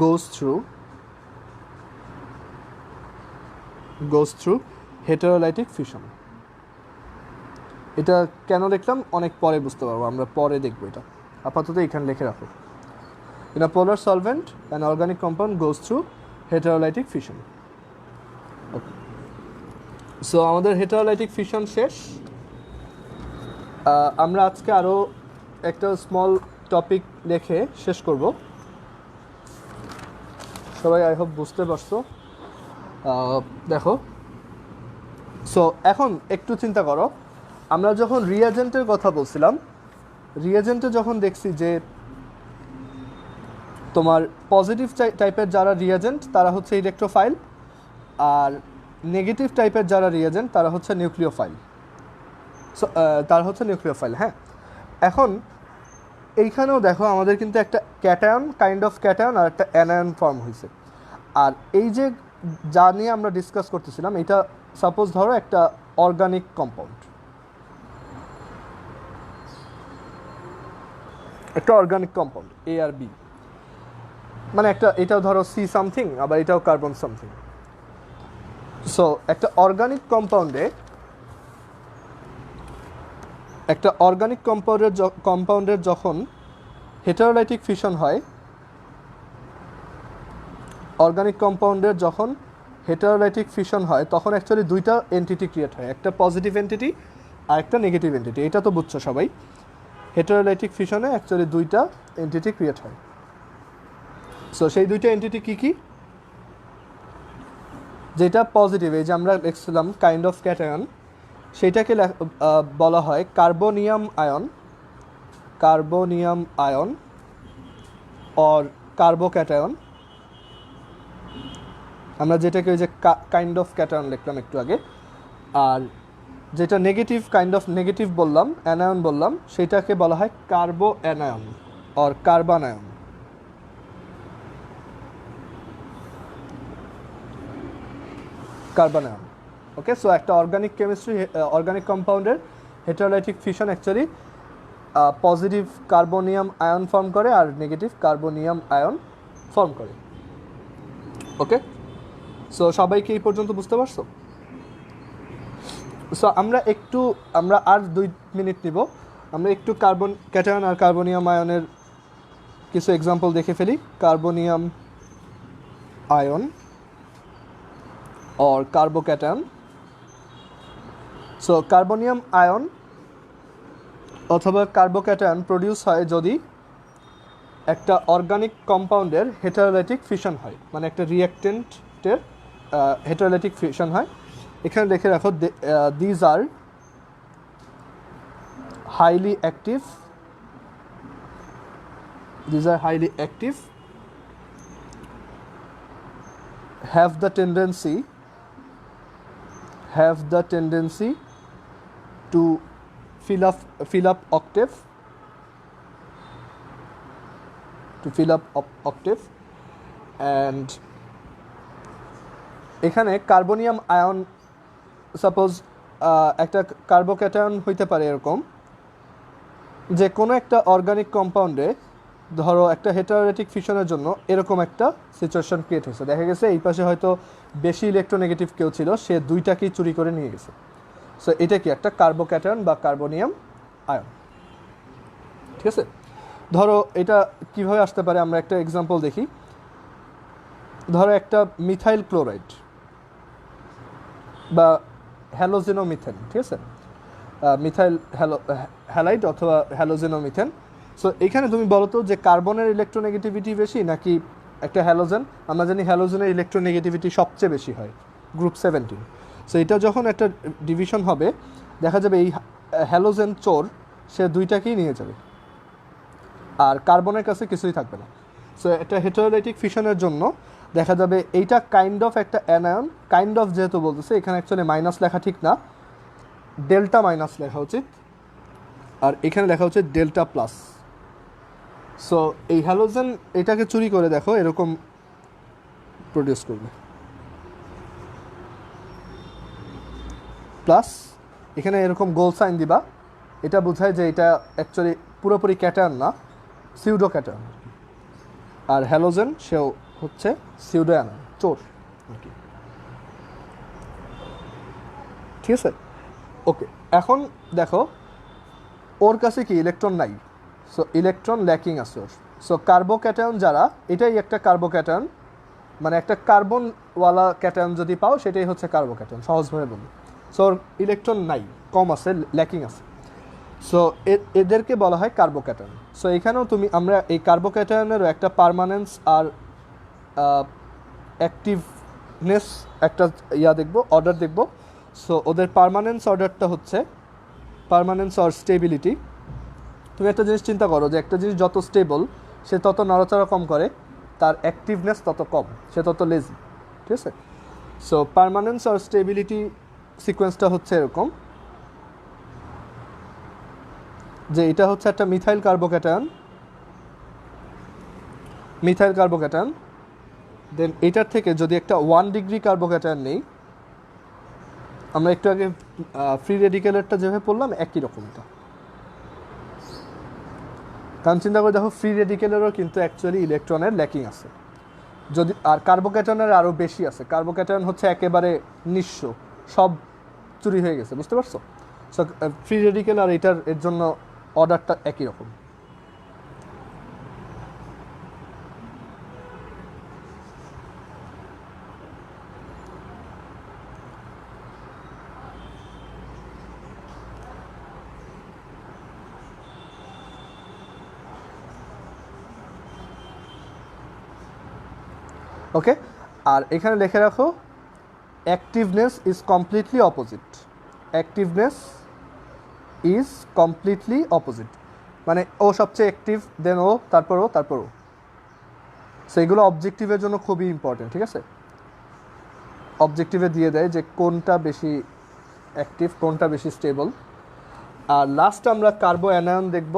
goes through heterolytic fission. এটা কেন লিখলাম অনেক পরে বুঝতে পারবো, আমরা পরে দেখবো, এটা আপাতত এখানে লিখে রাখো। In a polar solvent, an organic compound goes through heterolytic fission. Okay. So আমাদের heterolytic fission শেষ। আমরা আজকে আরও একটা স্মল টপিক লিখে শেষ করব। সবাই আই হোপ বুঝতে পারছো। দেখো, সো এখন একটু চিন্তা করো, আমরা যখন রিয়াজেন্টের কথা বলছিলাম, রিয়াজেন্টে যখন দেখছি যে তোমার পজিটিভ টাইপের যারা রিয়াজেন্ট তারা হচ্ছে ইলেকট্রোফাইল, আর নেগেটিভ টাইপের যারা রিয়াজেন্ট তারা হচ্ছে নিউক্লিওফাইল। সো হ্যাঁ, এখন এইখানেও দেখো আমাদের কিন্তু একটা ক্যাটায়ন, কাইন্ড অফ ক্যাটায়ন আর একটা অ্যানায়ন ফর্ম হয়েছে। আর এই যে যা নিয়ে আমরা ডিসকাস করতেছিলাম, এটা সাপোজ ধরো একটা অর্গানিক কম্পাউন্ড, এ আর বি, মানে এটাও ধরো সি সামথিং, আবার এটাও কার্বন সামথিং। সো একটা অর্গানিক কম্পাউন্ডের যখন হেটারোলাইটিক ফিশন হয়, তখন অ্যাকচুয়ালি দুইটা এন্টিটি ক্রিয়েট হয়, একটা পজিটিভ এন্টিটি আর একটা নেগেটিভ এন্টিটি। এটা তো বুঝছো সবাই, হেটারোলাইটিক ফিশনে অ্যাকচুয়ালি দুইটা এন্টিটি ক্রিয়েট হয়। সো সেই দুইটা এন্টিটি কী, যেটা পজিটিভ, এই যে আমরা লিখছিলাম কাইন্ড অফ ক্যাটায়ন, সেইটাকে বলা হয় কার্বোনিয়াম আয়ন অর কার্বোক্যাটায়ন। আমরা যেটাকে ওই যে কাইন্ড অফ ক্যাটায়ন লিখলাম একটু আগে, আর যেটা নেগেটিভ কাইন্ড অফ নেগেটিভ বললাম, অ্যানায়ন বললাম, সেটাকে বলা হয় carbo anion or carbanion. Carbanion. Okay, so একটা অর্গানিক কেমিস্ট্রি, অর্গানিক কম্পাউন্ডের heterolytic fission actually positive carbonium ion form করে আর নেগেটিভ কার্বোনিয়াম আয়ন ফর্ম করে। ওকে, সো সবাইকে এই পর্যন্ত বুঝতে পারছো? সো আমরা আর 2 মিনিট নিব, আমরা একটু কার্বন ক্যাটায়ন আর কার্বোনিয়াম আয়নের কিছু এক্সাম্পল দেখে ফেলি। Carbonium ion or carbocation. So carbonium ion অথবা কার্বোক্যাটায়ন প্রডিউস হয় যদি একটা অর্গানিক কম্পাউন্ডের হেটারোলাইটিক ফিশন হয়, মানে একটা রিঅ্যাকটেন্টের হেটারোলাইটিক ফিশন হয়। এখানে দেখে রাখো, these are highly active, have the tendency to fill up octave and এখানে কার্বোনিয়াম আয়ন সাপোজ একটা কার্বোক্যাটায়ন হইতে পারে এরকম যে কোনো একটা অর্গানিক কম্পাউন্ডে ধরো একটা হেটারোলাইটিক ফিশনের জন্য এরকম একটা সিচুয়েশন ক্রিয়েট হয়েছে। দেখা গেছে এই পাশে হয়তো বেশি ইলেকট্রোনেগেটিভ কেউ ছিল, সে 2টাকেই চুরি করে নিয়ে গেছে। সো এটা কি একটা কার্বোক্যাটায়ন বা কার্বোনিয়াম আয়ন। ঠিক আছে, ধরো এটা কিভাবে আসতে পারে আমরা একটা এক্সাম্পল দেখি। ধরো একটা মিথাইল ক্লোরাইড বা হ্যালোজেনোমিথেন, ঠিক আছে, মিথাইল হ্যালাইড অথবা হ্যালোজেনোমিথেন। সো এখানে তুমি বলো তো যে কার্বনের ইলেকট্রোনেগেটিভিটি বেশি নাকি একটা হ্যালোজেন? আমরা জানি হ্যালোজেনের ইলেকট্রোনেগেটিভিটি সবচেয়ে বেশি হয়, গ্রুপ 17। সো এটা যখন একটা ডিভিশন হবে দেখা যাবে এই হ্যালোজেন চোর, সে 2টাকেই নিয়ে যাবে আর কার্বনের কাছে কিছুই থাকবে না। সো একটা হেটারোলাইটিক ফিশনের জন্য দেখা যাবে এইটা কাইন্ড অফ একটা অ্যানায়ন, কাইন্ড অফ যেহেতু বলতেছে এখানে অ্যাকচুয়ালি মাইনাস লেখা ঠিক না, ডেল্টা মাইনাস লেখা উচিত, আর এখানে লেখা হচ্ছে ডেল্টা প্লাস। সো এই হ্যালোজেন এটাকে চুরি করে দেখো এরকম প্রডিউস করবে, প্লাস এখানে এরকম গোল সাইন দিবা, এটা বোঝায় যে এটা অ্যাকচুয়ালি পুরোপুরি ক্যাটায়ন না, সিউডো ক্যাটায়ন। আর হ্যালোজেন সেও হচ্ছে সিউডো অ্যানায়ন, চোর আর কি। ঠিক আছে, ওকে, এখন দেখো ওর কাছে কি ইলেকট্রন নাই, সো ইলেকট্রন ল্যাকিং আছে ওর। সো কার্বোক্যাটায়ন যারা, এটাই একটা কার্বোক্যাটায়ন, মানে একটা কার্বনওয়ালা ক্যাটায়ন যদি পাও সেটাই হচ্ছে কার্বোক্যাটায়ন, সহজভাবে বলি। সো ওর ইলেকট্রন নাই, কম আছে, ল্যাকিং আছে, সো এদেরকে বলা হয় কার্বোক্যাটায়ন। সো এখানেও আমরা এই কার্বোক্যাটায়নেরও একটা পার্মানেন্স আর অ্যাক্টিভনেস একটা দেখব, অর্ডার দেখব। সো ওদের পার্মানেন্স অর্ডারটা হচ্ছে পার্মানেন্স অর স্টেবিলিটি। তুমি একটা জিনিস চিন্তা করো যে একটা জিনিস যত স্টেবল সে তত নড়াচড়া কম করে, তার অ্যাক্টিভনেস তত কম, সে তত লেজি। ঠিক আছে, সো পার্মানেন্স অর স্টেবিলিটি সিকোয়েন্সটা হচ্ছে এরকম যে এটা হচ্ছে একটা মিথাইল কার্বোক্যাটায়ন, দেন এটার থেকে যদি একটা 1 ডিগ্রি কার্বোক্যাটায়ন নেই, আমরা একটু আগে ফ্রি রেডিক্যালেরটা যেভাবে পড়লাম একই রকমটা। কারণ চিন্তা করে দেখো ফ্রি রেডিক্যালেরও কিন্তু অ্যাকচুয়ালি ইলেকট্রনের ল্যাকিং আছে, যদি আর কার্বোক্যাটায়নের আরও বেশি আছে। কার্বোক্যাটায়ন হচ্ছে একেবারে নিঃস্ব, সব চুরি হয়ে গেছে, বুঝতে পারছো? সো ফ্রি রেডিক্যাল আর এর জন্য অর্ডারটা একই রকম। ওকে, আর এখানে লিখে রাখো activeness is completely opposite. Activeness is completely opposite, মানে ও সবচেয়ে অ্যাক্টিভ, দেন ও, তারপর ও, তারপর ও। সো এগুলো অবজেক্টিভের জন্য খুবই ইম্পর্টেন্ট, ঠিক আছে? অবজেক্টিভে দিয়ে দেয় যে কোনটা বেশি অ্যাক্টিভ, কোনটা বেশি স্টেবল। আর লাস্ট আমরা কার্বো অ্যানায়ন দেখব,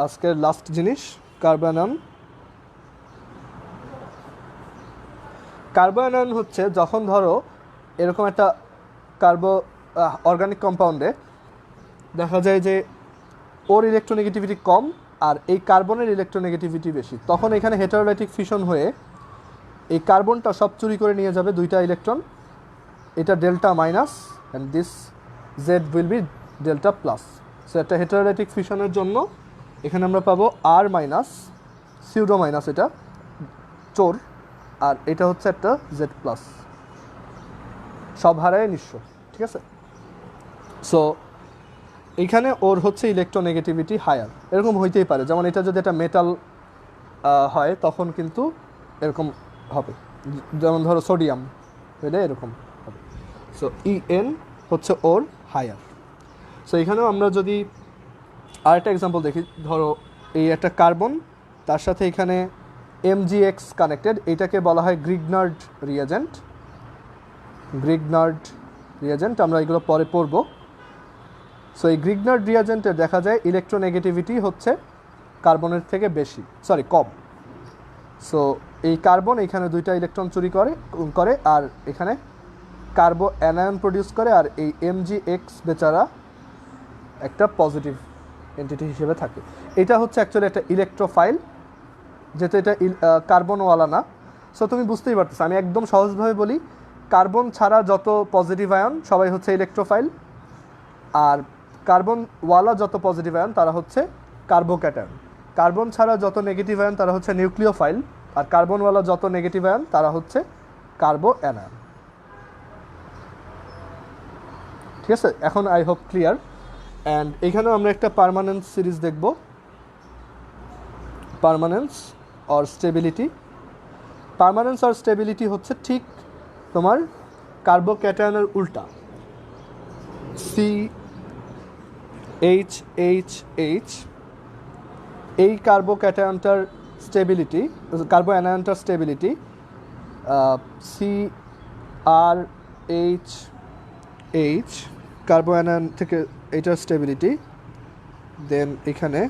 আজকের লাস্ট জিনিস কার্বো অ্যানায়ন। কার্বো অ্যানায়ন হচ্ছে যখন ধরো এরকম একটা অর্গানিক কম্পাউন্ডে দেখা যায় যে ওর ইলেকট্রোনেগেটিভিটি কম আর এই কার্বনের ইলেকট্রোনেগেটিভিটি বেশি, তখন এখানে হেটারোলাইটিক ফিশন হয়ে এই কার্বনটা সব চুরি করে নিয়ে যাবে দুইটা ইলেকট্রন, এটা delta minus and this Z will be delta plus. So একটা হেটারোলাইটিক ফিশনের জন্য এখানে আমরা পাবো আর মাইনাস, সিউডো মাইনাস, এটা চোর, আর এটা হচ্ছে একটা জেড প্লাস, সব হারায় নিঃস্ব, ঠিক আছে? সো এইখানে ওর হচ্ছে ইলেকট্রোনেগেটিভিটি হায়ার, এরকম হইতেই পারে। যেমন এটা যদি একটা মেটাল হয় তখন কিন্তু এরকম হবে, যেমন ধরো সোডিয়াম হইলে এরকম হবে। সো ইএন হচ্ছে ওর হায়ার। সো এখানেও আমরা যদি আরেকটা এক্সাম্পল দেখি, ধরো এই একটা কার্বন, তার সাথে এখানে MgX কানেক্টেড, এটাকে বলা হয় গ্রিগনার্ড রিয়াজেন্ট। গ্রিগনার্ড রিয়াজেন্ট আমরা এগুলো পরে পড়ব। সো এই গ্রিগনার্ড রিয়াজেন্টে দেখা যায় ইলেকট্রোনেগেটিভিটি হচ্ছে কার্বনের থেকে কম। সো এই কার্বন এখানে দুইটা ইলেকট্রন চুরি করে আর এখানে কার্বো অ্যানায়ন প্রডিউস করে, আর এই MgX বেচারা একটা পজিটিভ এন্টিটি হিসেবে থাকে। এটা হচ্ছে অ্যাকচুয়ালি একটা ইলেকট্রোফাইল, যেহেতু এটা কার্বনওয়ালা না। সো তুমি বুঝতেই পারতেছো, আমি একদম সহজভাবে বলি, কার্বন ছাড়া যত পজিটিভ আয়ন সবাই হচ্ছে ইলেকট্রোফাইল, আর কার্বনওয়ালা যত পজিটিভ আয়ন তারা হচ্ছে কার্বোক্যাটায়ন। কার্বন ছাড়া যত নেগেটিভ আয়ন তারা হচ্ছে নিউক্লিওফাইল, আর কার্বনওয়ালা যত নেগেটিভ আয়ন তারা হচ্ছে কার্বো অ্যানায়ন। ঠিক আছে, এখন আই হোপ ক্লিয়ার। অ্যান্ড এখানেও আমরা একটা পার্মানেন্স সিরিজ দেখব, পার্মানেন্স অর স্টেবিলিটি। পার্মানেন্স অর স্টেবিলিটি হচ্ছে ঠিক তোমার কার্বোক্যাটায়নের উল্টা। CHHH, এই কার্বোক্যাটায়নটার স্টেবিলিটি, কার্বো অ্যানায়নটার স্টেবিলিটি CRHH, কার্বো অ্যানায়ন থেকে এটার স্টেবিলিটি, দেন এখানে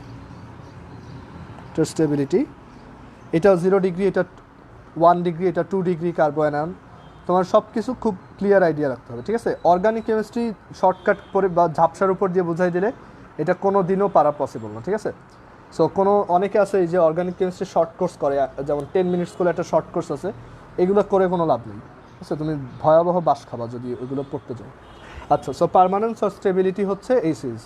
এটার স্টেবিলিটি, এটা 0 ডিগ্রি, এটা 1 ডিগ্রি, এটা 2 ডিগ্রি কার্বো অ্যানায়ন। তোমার সব কিছু খুব ক্লিয়ার আইডিয়া রাখতে হবে, ঠিক আছে? অর্গানিক কেমিস্ট্রি শর্টকাট করে বা ঝাপসার উপর দিয়ে বোঝাই দিলে এটা কোনো দিনও পারা পসিবল না, ঠিক আছে? সো অনেকে আছে এই যে অর্গানিক কেমিস্ট্রি শর্ট কোর্স করে, যেমন 10 মিনিটস করে একটা শর্ট কোর্স আছে, এগুলো করে কোনো লাভ নেই, ঠিক আছে? তুমি ভয়াবহ বাস খাবা যদি ওইগুলো পড়তে যাও। আচ্ছা, সো পার্মানেন্স আর স্টেবিলিটি হচ্ছে এই সিরিজ।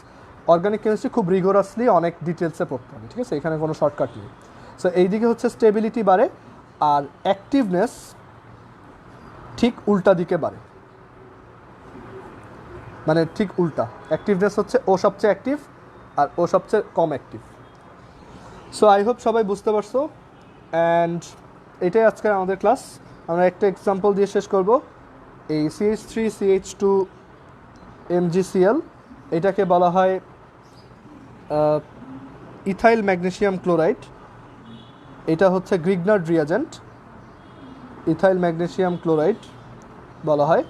অর্গানিক কেমিস্ট্রি খুব রিগোরাসলি অনেক ডিটেলসে পড়তে হবে, ঠিক আছে? এখানে কোনো শর্টকাট নেই। সো এইদিকে হচ্ছে স্টেবিলিটি বাড়ে, আর অ্যাক্টিভনেস ঠিক উল্টা দিকে বাড়ে, মানে ঠিক উল্টা। অ্যাক্টিভনেস হচ্ছে ও সবচেয়ে অ্যাক্টিভ আর ও সবচেয়ে কম অ্যাক্টিভ। সো আই হোপ সবাই বুঝতে পারছো। অ্যান্ড এটাই আজকে আমাদের ক্লাস। আমরা একটা এক্সাম্পল দিয়ে শেষ করব। এই CH3CH2 MgCl, এটাকে বলা হয় ইথাইল ম্যাগনেসিয়াম ক্লোরাইড। এটা হচ্ছে Grignard reagent, ethyl magnesium chloride বলা হয়।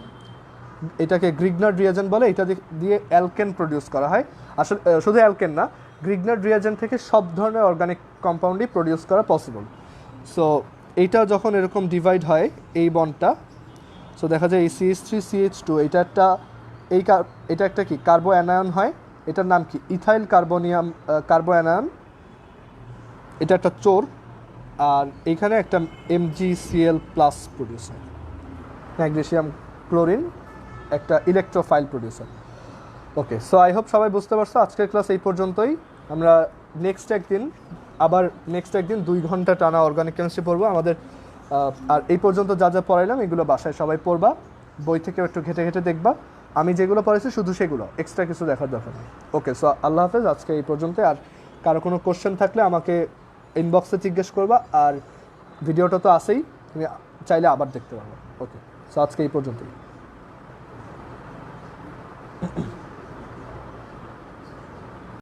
এটাকে গ্রিগনার্ড রিয়াজেন্ট বলে, এটা দিয়ে অ্যালকেন প্রডিউস করা হয়। আসলে শুধু অ্যালকেন না, গ্রিগনার্ড রিয়াজেন্ট থেকে সব ধরনের অর্গানিক কম্পাউন্ডই প্রডিউস করা পসিবল। সো এইটা যখন এরকম ডিভাইড হয় এই বন্ডটা, সো দেখা যায় এই CH3CH2 এটা একটা কি কার্বো অ্যানায়ন হয়, এটার নাম কি ইথাইল কার্বো অ্যানায়ন, এটা একটা চোর, আর এইখানে একটা MgCl plus producer, magnesium chlorine, একটা electrophile producer. Okay, so I hope সবাই বুঝতে পারছো। আজকের ক্লাস এই পর্যন্তই। আমরা নেক্সট একদিন 2 ঘন্টা টানা অর্গানিক কেমিস্ট্রি পড়বো আমাদের। আর এই পর্যন্ত যা যা পড়াইলাম এগুলো বাসায় সবাই পড়বা, বই থেকে একটু ঘেটে ঘেটে দেখবা। আমি যেগুলো পড়াইছি শুধু সেগুলো, এক্সট্রা কিছু দেখার দরকার নেই। ওকে, সো আল্লাহ হাফেজ, আজকে এই পর্যন্ত। আর কারো কোনো কোশ্চেন থাকলে আমাকে ইনবক্সে জিজ্ঞেস করবা, আর ভিডিওটা তো আছেই, তুমি চাইলে আবার দেখতে পারবে। ওকে, সো আজকে এই পর্যন্তই।